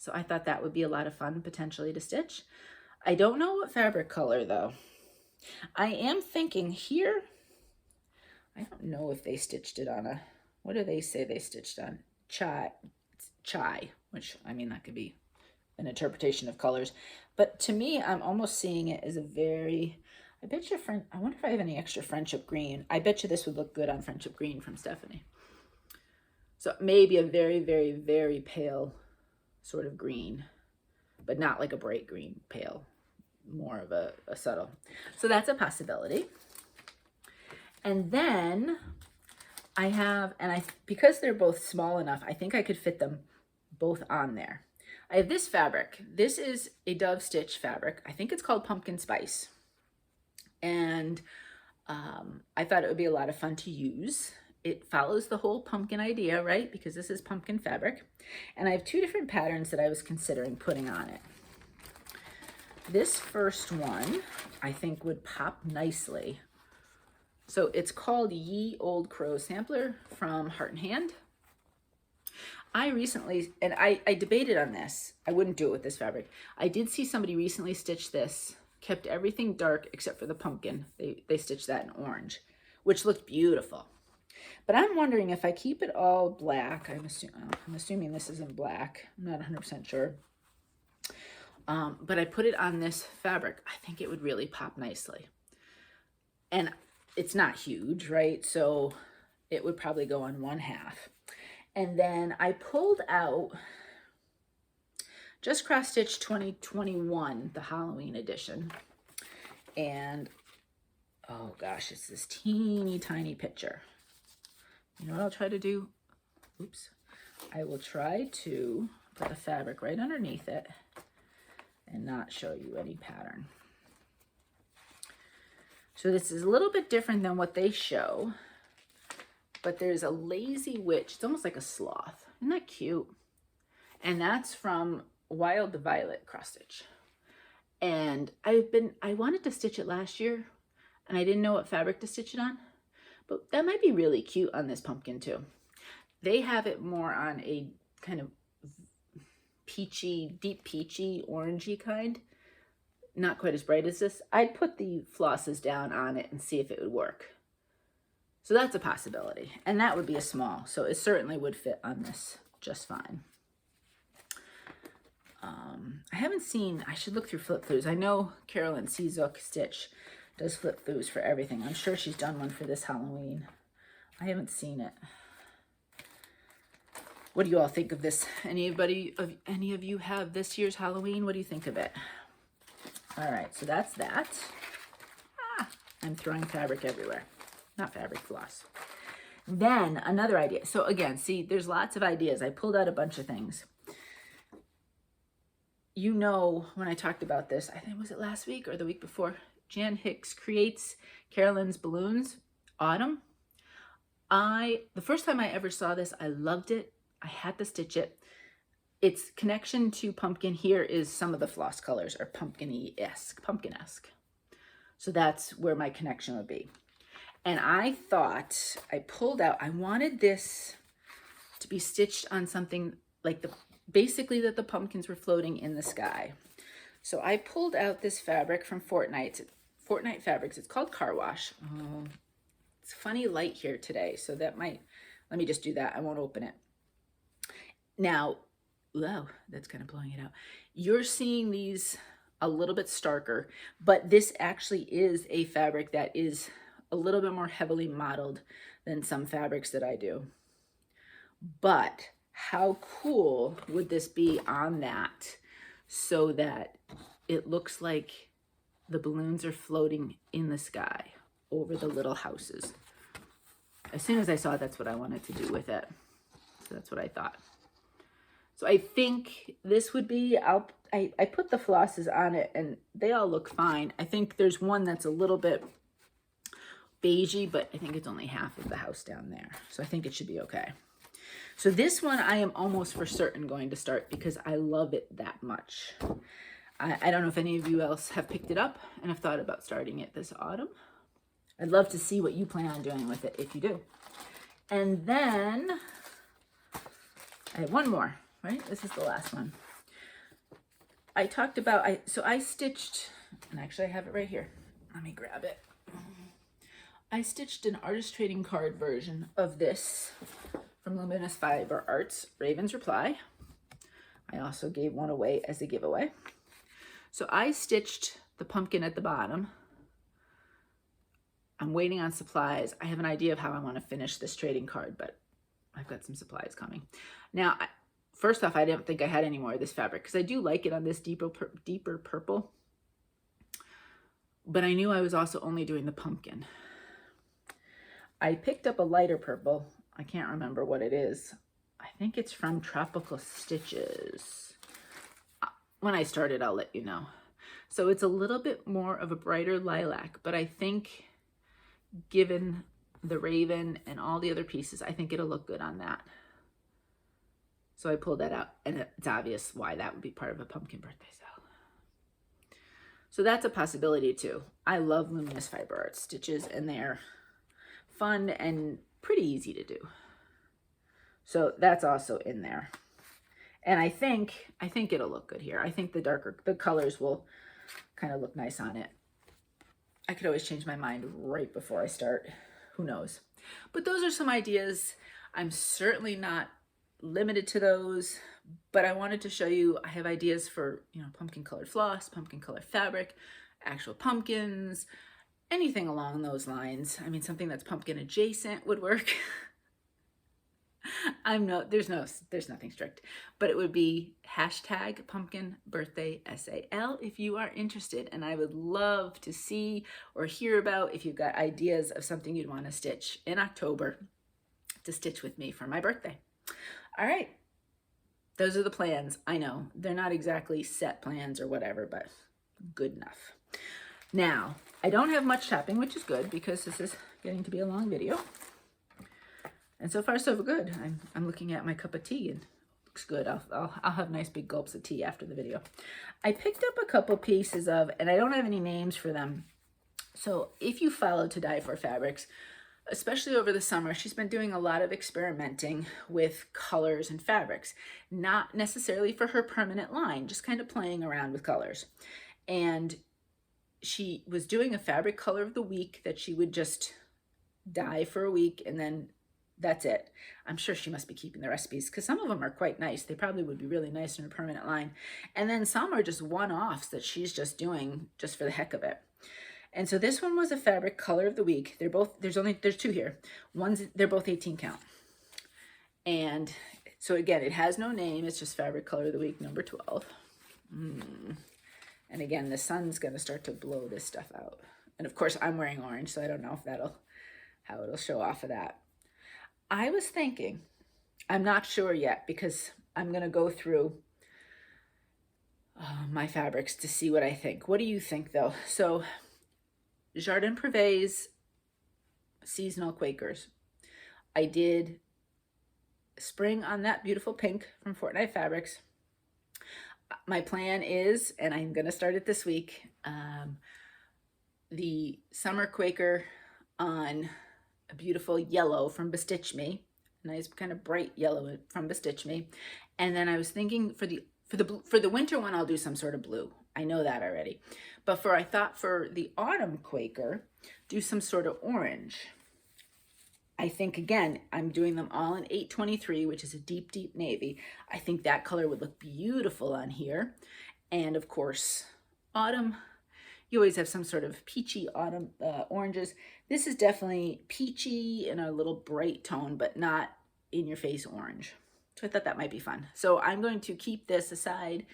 So I thought that would be a lot of fun potentially to stitch. I don't know what fabric color though. I am thinking here, I don't know if they stitched it on a, what do they say they stitched on? Chai, which I mean, that could be an interpretation of colors. But to me, I'm almost seeing it as a very, I bet you, I wonder if I have any extra Friendship Green. I bet you this would look good on Friendship Green from Stephanie. So maybe a very, very, very pale sort of green, but not like a bright green, pale, more of a subtle. So that's a possibility. And then I have, because they're both small enough, I think I could fit them both on there. I have this fabric. This is a dove stitch fabric. I think it's called Pumpkin Spice. And I thought it would be a lot of fun to use. It follows the whole pumpkin idea, right? Because this is pumpkin fabric. And I have two different patterns that I was considering putting on it. This first one, I think, would pop nicely. So it's called Ye Old Crow Sampler from Heart and Hand. I recently, and I debated on this. I wouldn't do it with this fabric. I did see somebody recently stitch this, kept everything dark except for the pumpkin. They stitched that in orange, which looked beautiful. But I'm wondering if I keep it all black. I'm assuming this is in black. I'm not 100% sure. But I put it on this fabric. I think it would really pop nicely. And it's not huge, right? So it would probably go on one half. And then I pulled out Just Cross Stitch 2021, the Halloween edition. And oh gosh, it's this teeny tiny picture. You know what I'll try to do? Oops. I will try to put the fabric right underneath it and not show you any pattern. So this is a little bit different than what they show, but there's a lazy witch. It's almost like a sloth. Isn't that cute? And that's from Wild the Violet cross stitch. And I wanted to stitch it last year and I didn't know what fabric to stitch it on. But that might be really cute on this pumpkin too. They have it more on a kind of peachy, deep peachy, orangey kind. Not quite as bright as this. I'd put the flosses down on it and see if it would work. So that's a possibility. And that would be a small. So it certainly would fit on this just fine. I haven't seen, I should look through flip throughs. I know Carolyns Stitch does flip throughs for everything. I'm sure she's done one for this Halloween. I haven't seen it. What do you all think of this? Any of you have this year's Halloween? What do you think of it? All right, so that's that. I'm throwing fabric everywhere. Not fabric, floss. Then another idea. So again, see, there's lots of ideas. I pulled out a bunch of things. You know, when I talked about this, I think, was it last week or the week before? Jan Hicks creates Carolyns Balloons, Autumn. The first time I ever saw this, I loved it. I had to stitch it. Its connection to pumpkin here is some of the floss colors are pumpkin-esque. So that's where my connection would be. And I thought, I pulled out, I wanted this to be stitched on something like basically that the pumpkins were floating in the sky. So I pulled out this fabric from Fortnite Fabrics. It's called Car Wash. It's funny light here today, so that might, let me just do that. I won't open it. Now, wow, that's kind of blowing it out. You're seeing these a little bit starker, but this actually is a fabric that is a little bit more heavily modeled than some fabrics that I do. But how cool would this be on that so that it looks like the balloons are floating in the sky over the little houses? As soon as I saw it, that's what I wanted to do with it. So that's what I thought. So I think this would be, I put the flosses on it and they all look fine. I think there's one that's a little bit beigey, but I think it's only half of the house down there. So I think it should be okay. So this one I am almost for certain going to start because I love it that much. I don't know if any of you else have picked it up and have thought about starting it this autumn. I'd love to see what you plan on doing with it if you do. And then I have one more, right? This is the last one. I talked about, so I stitched, and actually I have it right here. Let me grab it. I stitched an artist trading card version of this from Luminous Fiber Arts, Raven's Reply. I also gave one away as a giveaway. So I stitched the pumpkin at the bottom. I'm waiting on supplies. I have an idea of how I want to finish this trading card, but I've got some supplies coming. Now, first off, I didn't think I had any more of this fabric because I do like it on this deeper purple, but I knew I was also only doing the pumpkin. I picked up a lighter purple. I can't remember what it is. I think it's from Tropical Stitches. When I start it, I'll let you know. So it's a little bit more of a brighter lilac, but I think given the raven and all the other pieces, I think it'll look good on that. So I pulled that out, and it's obvious why that would be part of a pumpkin birthday sale. So that's a possibility too. I love Luminous Fiber Arts stitches, and they're fun and pretty easy to do. So that's also in there. And I think it'll look good here. I think the colors will kind of look nice on it. I could always change my mind right before I start. Who knows? But those are some ideas. I'm certainly not limited to those, but I wanted to show you, I have ideas for, pumpkin colored floss, pumpkin colored fabric, actual pumpkins, anything along those lines. I mean, something that's pumpkin adjacent would work. There's nothing strict, but it would be #pumpkinbirthaysal if you are interested. And I would love to see or hear about if you've got ideas of something you'd want to stitch in October to stitch with me for my birthday. All right. Those are the plans. I know they're not exactly set plans or whatever, but good enough. Now, I don't have much shopping, which is good because this is getting to be a long video. And so far, so good. I'm looking at my cup of tea and it looks good. I'll have nice big gulps of tea after the video. I picked up a couple pieces of, and I don't have any names for them. So if you follow To Die For Fabrics, especially over the summer, she's been doing a lot of experimenting with colors and fabrics, not necessarily for her permanent line, just kind of playing around with colors. And she was doing a fabric color of the week that she would just dye for a week and then that's it. I'm sure she must be keeping the recipes because some of them are quite nice. They probably would be really nice in her permanent line. And then some are just one-offs that she's just doing just for the heck of it. And so this one was a fabric color of the week. There's two here. They're both 18 count. And so again, it has no name. It's just fabric color of the week, number 12. And again, the sun's going to start to blow this stuff out. And of course I'm wearing orange, so I don't know if how it'll show off of that. I was thinking, I'm not sure yet because I'm going to go through my fabrics to see what I think. What do you think though? So Jardin Privé's Seasonal Quakers. I did spring on that beautiful pink from Fortnite Fabrics. My plan is, and I'm going to start it this week, the summer Quaker on a beautiful yellow from Bestitch Me, nice kind of bright yellow from Bestitch Me. And then I was thinking for the winter one, I'll do some sort of blue. I know that already. But I thought for the autumn Quaker, do some sort of orange. I think, again, I'm doing them all in 823, which is a deep, deep navy. I think that color would look beautiful on here. And of course, autumn, you always have some sort of peachy autumn oranges. This is definitely peachy in a little bright tone, but not in your face orange. So I thought that might be fun. So I'm going to keep this aside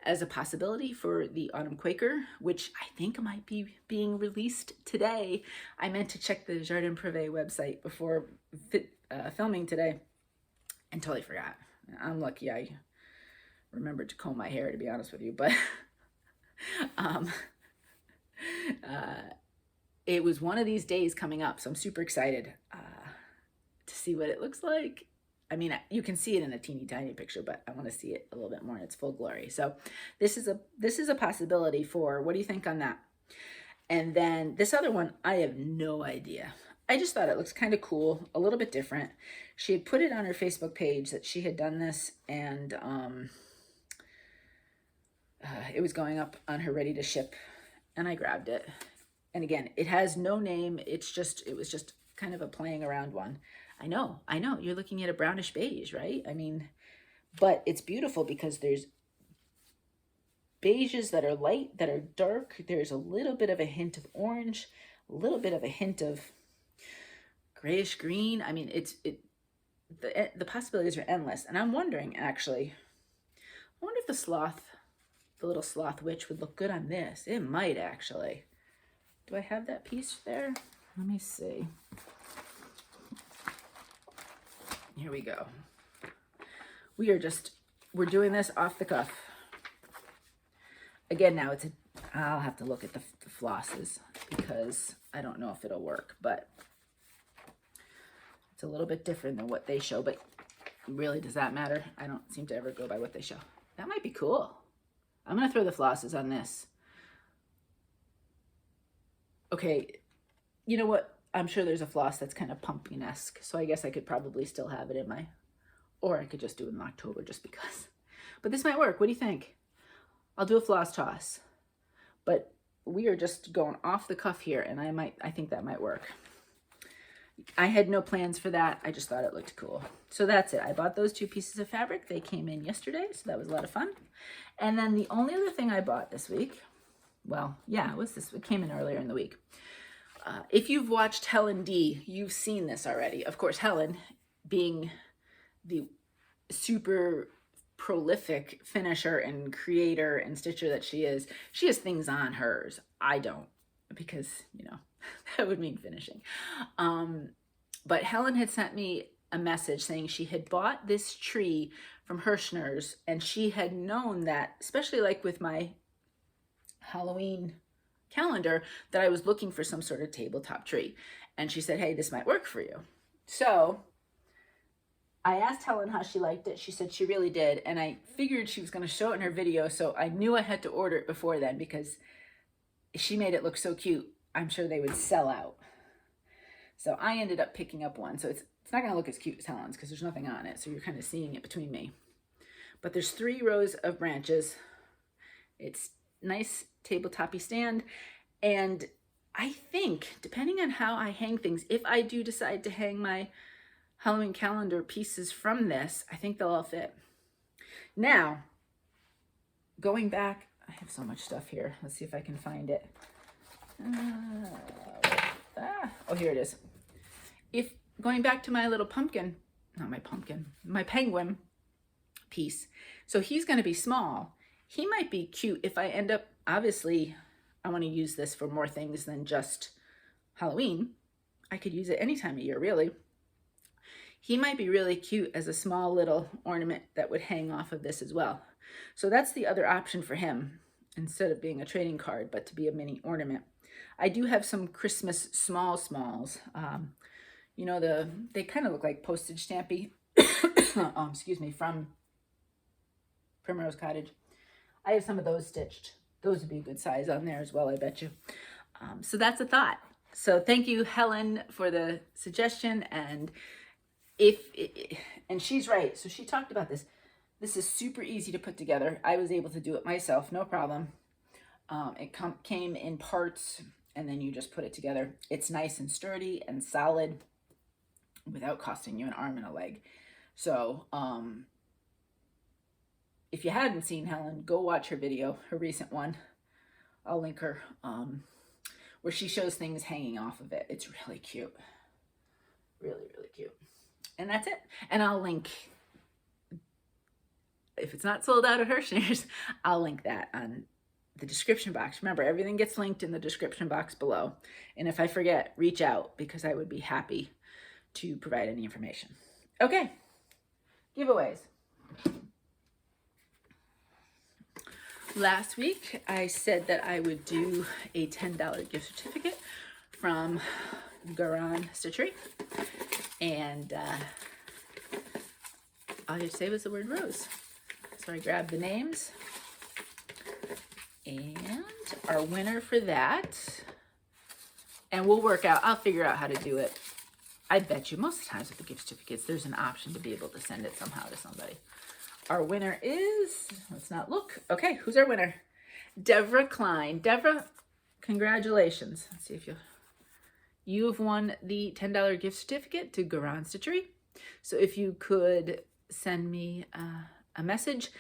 as a possibility for the Autumn Quaker, which I think might be being released today. I meant to check the Jardin Privé website before filming today and totally forgot. I'm lucky I remembered to comb my hair, to be honest with you, but it was one of these days coming up, so I'm super excited to see what it looks like. I mean, you can see it in a teeny tiny picture, but I want to see it a little bit more in its full glory. So this is a possibility for, what do you think on that? And then this other one, I have no idea. I just thought it looks kind of cool, a little bit different. She had put it on her Facebook page that she had done this, and it was going up on her ready to ship, and I grabbed it. And again, it has no name. It was just kind of a playing around one. I know, you're looking at a brownish beige, right? I mean, but it's beautiful because there's beiges that are light, that are dark. There's a little bit of a hint of orange, a little bit of a hint of grayish green. I mean, the possibilities are endless. And I'm wondering, actually, I wonder if the little sloth witch would look good on this. It might, actually. Do I have that piece there? Let me see. Here we go. We're doing this off the cuff. Again, now I'll have to look at the flosses because I don't know if it'll work, but it's a little bit different than what they show, but really, does that matter? I don't seem to ever go by what they show. That might be cool. I'm going to throw the flosses on this. Okay, you know what? I'm sure there's a floss that's kind of pumpkin-esque, so I guess I could probably still have it in my, or I could just do it in October just because. But this might work. What do you think? I'll do a floss toss, but we are just going off the cuff here, and I think that might work. I had no plans for that. I just thought it looked cool. So that's it. I bought those 2 pieces of fabric. They came in yesterday, so that was a lot of fun. And then the only other thing I bought this week, well, yeah, it came in earlier in the week. If you've watched Helen D, you've seen this already. Of course, Helen, being the super prolific finisher and creator and stitcher that she has things on hers. I don't, because, that would mean finishing. But Helen had sent me a message saying she had bought this tree from Hirschner's, and she had known that, especially like with my Halloween calendar, that I was looking for some sort of tabletop tree. And she said, hey, this might work for you. So I asked Helen how she liked it. She said she really did. And I figured she was going to show it in her video. So I knew I had to order it before then because she made it look so cute. I'm sure they would sell out. So I ended up picking up one. So it's not going to look as cute as Helen's because there's nothing on it. So you're kind of seeing it between me. But there's 3 rows of branches. It's nice tabletop-y stand. And I think, depending on how I hang things, if I do decide to hang my Halloween calendar pieces from this, I think they'll all fit. Now, going back, I have so much stuff here. Let's see if I can find it. Oh, here it is. If going back to my little pumpkin, not my pumpkin, my penguin piece. So he's going to be small. He might be cute if I end up, obviously, I want to use this for more things than just Halloween. I could use it any time of year, really. He might be really cute as a small little ornament that would hang off of this as well. So that's the other option for him, instead of being a trading card, but to be a mini ornament. I do have some Christmas smalls. They kind of look like postage stampy. Excuse me, from Primrose Cottage. I have some of those stitched. Those would be a good size on there as well, I bet you. So that's a thought. So thank you, Helen, for the suggestion. And and she's right. So she talked about this. This is super easy to put together. I was able to do it myself, no problem. It came in parts, and then you just put it together. It's nice and sturdy and solid. without costing you an arm and a leg. So if you hadn't seen Helen, go watch her video, her recent one. I'll link her, where she shows things hanging off of it. It's really cute. Really, really cute. And that's it. And I'll link, if it's not sold out at Hirschner's, I'll link that on the description box. Remember, everything gets linked in the description box below. And if I forget, reach out, because I would be happy to provide any information. Okay, giveaways. Last week, I said that I would do a $10 gift certificate from Greene Stitchery. And all you had to say was the word rose. So I grabbed the names. And our winner for that, and we'll work out, I'll figure out how to do it. I bet you most of the times with the gift certificates, there's an option to be able to send it somehow to somebody. Our winner is, let's not look. Okay, who's our winner? Deborah Klein. Deborah, congratulations. Let's see if you've won the $10 gift certificate to Greene Stitchery. So if you could send me a message,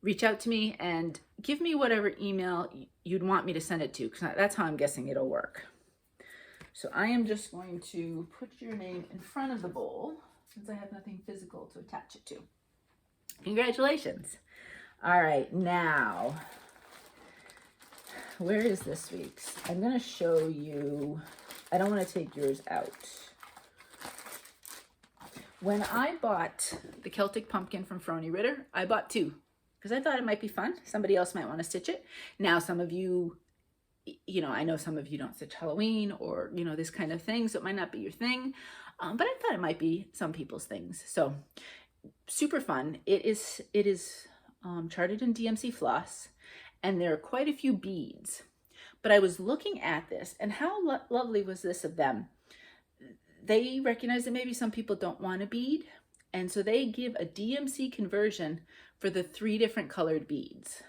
reach out to me and give me whatever email you'd want me to send it to, because that's how I'm guessing it'll work. So I am just going to put your name in front of the bowl, since I have nothing physical to attach it to. Congratulations. All right, now, where is this week's? I'm going to show you, I don't want to take yours out. When I bought the Celtic Pumpkin from Frony Ritter, I bought two, because I thought it might be fun. Somebody else might want to stitch it. Now, some of you, I know some of you don't stitch Halloween or, this kind of thing, so it might not be your thing, but I thought it might be some people's things. So super fun. It is charted in DMC floss, and there are quite a few beads. But I was looking at this, and how lovely was this of them? They recognize that maybe some people don't want a bead, and so they give a DMC conversion for the 3 different colored beads.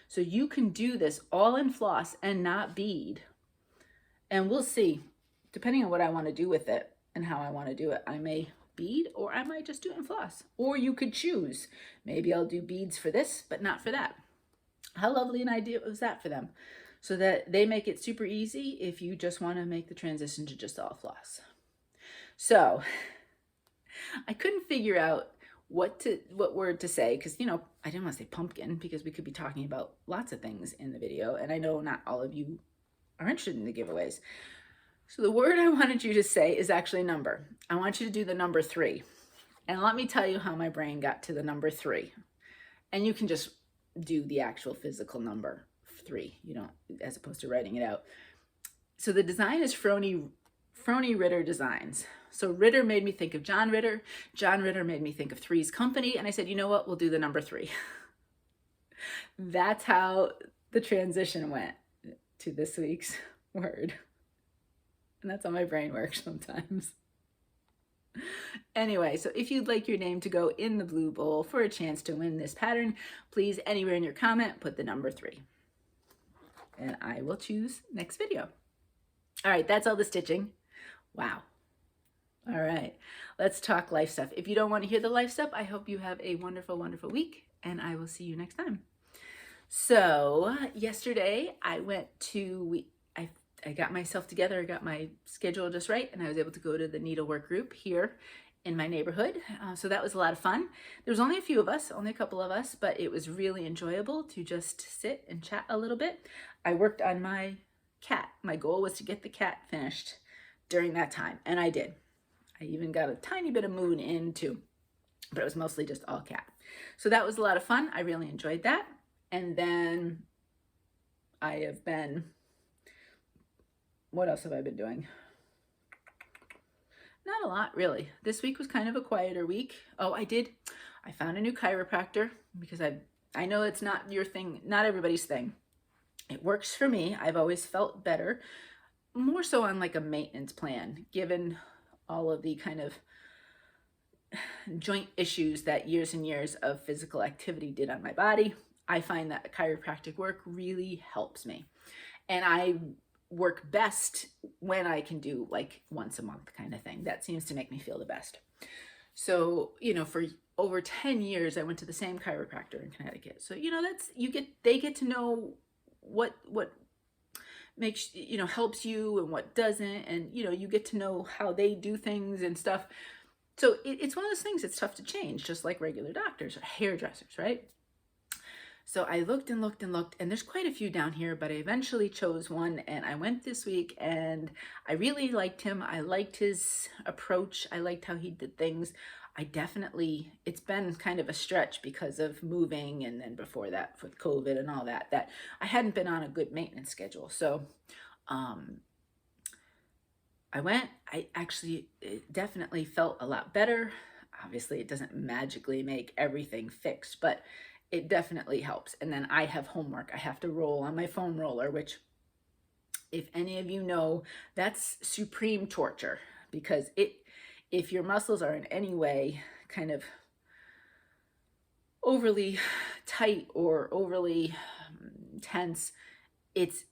So you can do this all in floss and not bead. And we'll see, depending on what I want to do with it and how I want to do it. I may bead, or I might just do it in floss. Or you could choose. Maybe I'll do beads for this, but not for that. How lovely an idea was that for them? So that they make it super easy if you just want to make the transition to just all floss. So I couldn't figure out what word to say, because I didn't want to say pumpkin, because we could be talking about lots of things in the video, and I know not all of you are interested in the giveaways. So the word I wanted you to say is actually a number. I want you to do the number 3. And let me tell you how my brain got to the number 3. And you can just do the actual physical number 3, as opposed to writing it out. So the design is Frony Ritter Designs. So Ritter made me think of John Ritter. John Ritter made me think of Three's Company. And I said, you know what? We'll do the number 3. That's how the transition went to this week's word. And that's how my brain works sometimes. Anyway, so if you'd like your name to go in the blue bowl for a chance to win this pattern, please, anywhere in your comment, put the number 3. And I will choose next video. All right, that's all the stitching. Wow. All right, let's talk life stuff. If you don't want to hear the life stuff, I hope you have a wonderful, wonderful week, and I will see you next time. So yesterday I went to, I got myself together, I got my schedule just right, and I was able to go to the needlework group here in my neighborhood. So that was a lot of fun. There was only a few of us, only a couple of us, but it was really enjoyable to just sit and chat a little bit. I worked on my cat. My goal was to get the cat finished during that time, and I did. I even got a tiny bit of moon in too, but it was mostly just all cat. So that was a lot of fun. I really enjoyed that. And then I have been, what else have I been doing? Not a lot, really. This week was kind of a quieter week. Oh, I found a new chiropractor, because I know it's not your thing, not everybody's thing. It works for me. I've always felt better, more so on like a maintenance plan, given all of the kind of joint issues that years and years of physical activity did on my body. I find that chiropractic work really helps me. And I work best when I can do like once a month kind of thing. That seems to make me feel the best. So, you know, for over 10 years, I went to the same chiropractor in Connecticut. So, you know, they get to know what makes, you know, helps you and what doesn't. And, you know, you get to know how they do things and stuff. So it's one of those things that's tough to change, just like regular doctors or hairdressers, right? So I looked and looked and looked, and there's quite a few down here, but I eventually chose one, and I went this week, and I really liked him. I liked his approach. I liked how he did things. It's been kind of a stretch because of moving, and then before that with COVID and all that, that I hadn't been on a good maintenance schedule. So I went. It definitely felt a lot better. Obviously, it doesn't magically make everything fixed, but it definitely helps. And then I have homework. I have to roll on my foam roller, which, if any of you know, that's supreme torture, because if your muscles are in any way kind of overly tight or overly tense, it's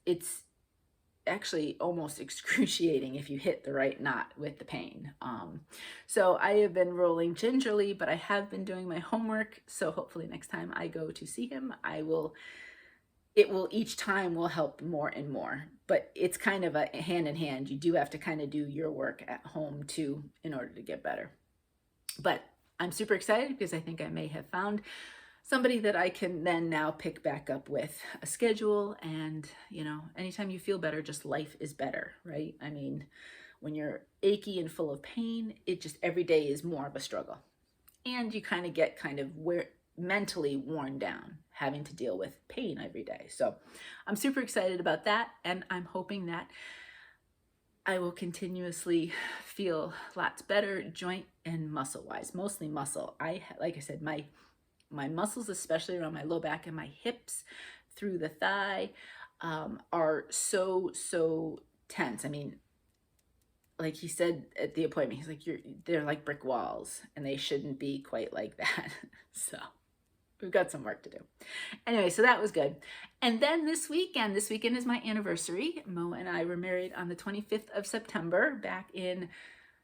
actually almost excruciating if you hit the right knot with the pain. So I have been rolling gingerly, but I have been doing my homework. So hopefully next time I go to see him, each time will help more and more. But it's kind of a hand in hand. You do have to kind of do your work at home too in order to get better. But I'm super excited because I think I may have found somebody that I can then now pick back up with a schedule. And, you know, anytime you feel better, just life is better, right? I mean, when you're achy and full of pain, every day is more of a struggle. And you kind of get mentally worn down having to deal with pain every day. So I'm super excited about that. And I'm hoping that I will continuously feel lots better joint and muscle wise, mostly muscle. Like I said, my muscles, especially around my low back and my hips through the thigh, are so tense. I mean, like he said at the appointment, he's like, they're like brick walls, and they shouldn't be quite like that. So we've got some work to do. Anyway, so that was good. And then this weekend is my anniversary. Mo and I were married on the 25th of September back in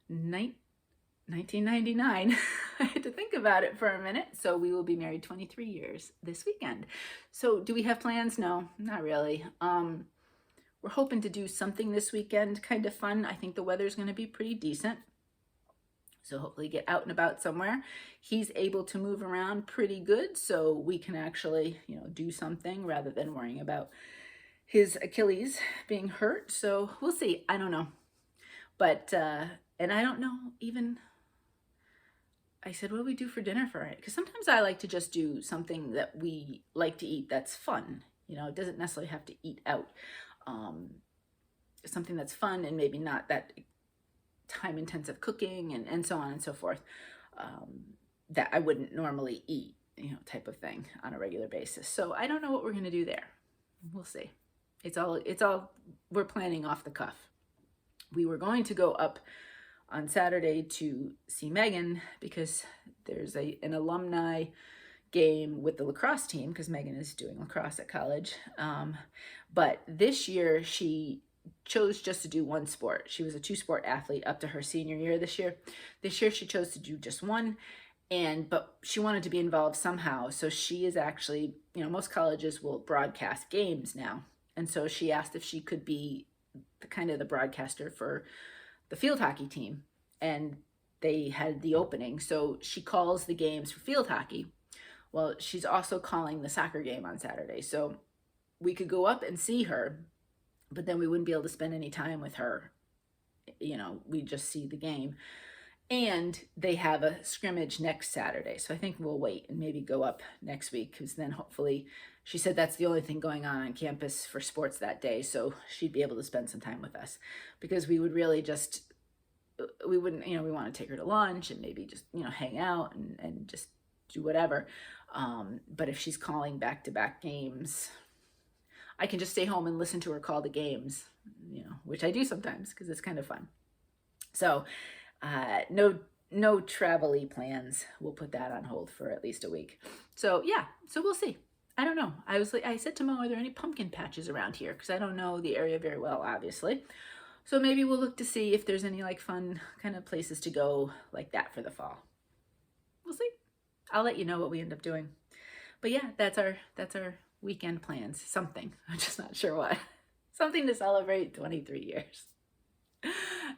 1999. I had to think about it for a minute. So we will be married 23 years this weekend. So do we have plans? No, not really. We're hoping to do something this weekend, kind of fun. I think the weather's going to be pretty decent. So hopefully get out and about somewhere. He's able to move around pretty good, so we can actually, you know, do something rather than worrying about his Achilles being hurt. So we'll see. I don't know. But, and I don't know even, I said, what do we do for dinner for it? Because sometimes I like to just do something that we like to eat that's fun. You know, it doesn't necessarily have to eat out. Something that's fun and maybe not that time-intensive cooking and so on and so forth, that I wouldn't normally eat, you know, type of thing on a regular basis. So I don't know what we're going to do there. We'll see. It's all we're planning off the cuff. We were going to go up on Saturday to see Megan because there's an alumni game with the lacrosse team, because Megan is doing lacrosse at college. But this year she chose just to do one sport. She was a 2-sport athlete up to her senior year this year. This year she chose to do just one, but she wanted to be involved somehow. So she is actually, you know, most colleges will broadcast games now. And so she asked if she could be the broadcaster for the field hockey team. And they had the opening. So she calls the games for field hockey. Well, she's also calling the soccer game on Saturday. So we could go up and see her, but then we wouldn't be able to spend any time with her. You know, we just see the game. And they have a scrimmage next Saturday. So I think we'll wait and maybe go up next week, because then hopefully, she said that's the only thing going on campus for sports that day. So she'd be able to spend some time with us, because we would really we wouldn't, you know, we want to take her to lunch and maybe just, you know, hang out and just do whatever. But if she's calling back-to-back games, I can just stay home and listen to her call the games, you know, which I do sometimes because it's kind of fun. So no travel-y plans. We'll put that on hold for at least a week. So yeah, so we'll see. I don't know. I said to Mo, are there any pumpkin patches around here? Because I don't know the area very well, obviously. So maybe we'll look to see if there's any like fun kind of places to go like that for the fall. We'll see. I'll let you know what we end up doing. But yeah, that's our weekend plans. Something. I'm just not sure what. Something to celebrate 23 years.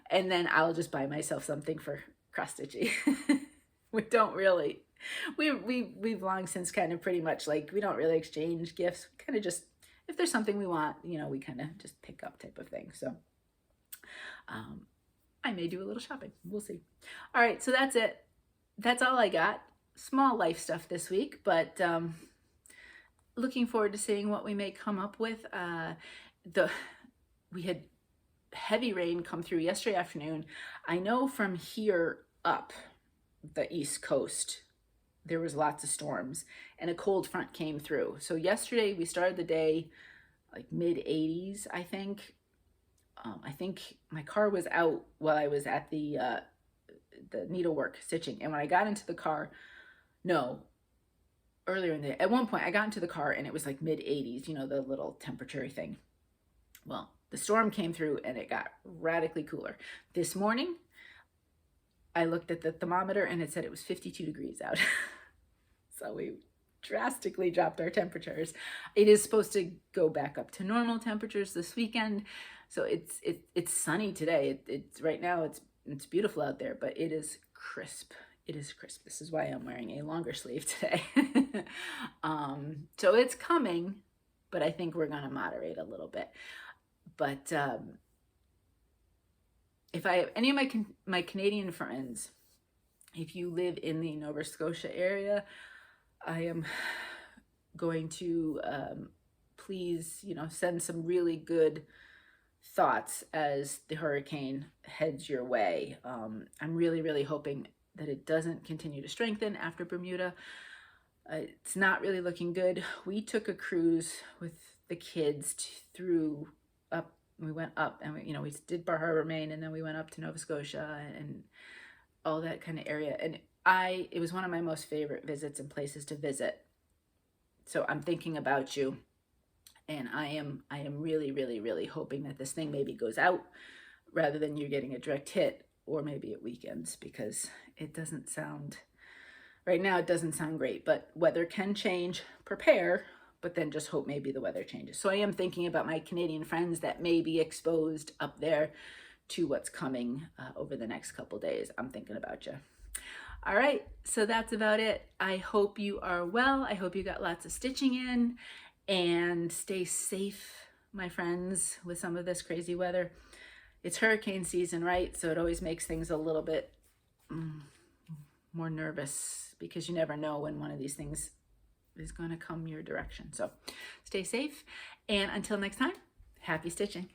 And then I'll just buy myself something for cross-stitching. We don't really, we've long since kind of pretty much like, we don't really exchange gifts. Kind of just, if there's something we want, you know, we kind of just pick up type of thing. So I may do a little shopping. We'll see. All right, so that's it. That's all I got. Small life stuff this week, but looking forward to seeing what we may come up with. We had heavy rain come through yesterday afternoon. I know from here up the East Coast, there was lots of storms and a cold front came through. So yesterday we started the day like mid 80s, I think. I think my car was out while I was at the needlework stitching. And when I got into the car, earlier in the day, at one point I got into the car and it was like mid 80s, you know, the little temperature thing. Well, the storm came through and it got radically cooler. This morning, I looked at the thermometer and it said it was 52 degrees out. So we drastically dropped our temperatures. It is supposed to go back up to normal temperatures this weekend. So it's sunny today. It's right now it's beautiful out there, but it is crisp. It is crisp. This is why I'm wearing a longer sleeve today. So it's coming, but I think we're gonna moderate a little bit. But if I have any of my Canadian friends, if you live in the Nova Scotia area, I am going to please, you know, send some really good thoughts as the hurricane heads your way. I'm really, really hoping that it doesn't continue to strengthen after Bermuda. It's not really looking good. We took a cruise with the kids we went up and we did Bar Harbor, Maine, and then we went up to Nova Scotia and all that kind of area. And it was one of my most favorite visits and places to visit. So I'm thinking about you. And I am really, really, really hoping that this thing maybe goes out rather than you getting a direct hit, or maybe at weekends, because it doesn't sound, right now it doesn't sound great, but weather can change. Prepare, but then just hope maybe the weather changes. So I am thinking about my Canadian friends that may be exposed up there to what's coming over the next couple days. I'm thinking about you. All right, so that's about it. I hope you are well. I hope you got lots of stitching in. And stay safe, my friends, with some of this crazy weather. It's hurricane season, right? So it always makes things a little bit more nervous because you never know when one of these things is going to come your direction. So stay safe. And until next time, happy stitching.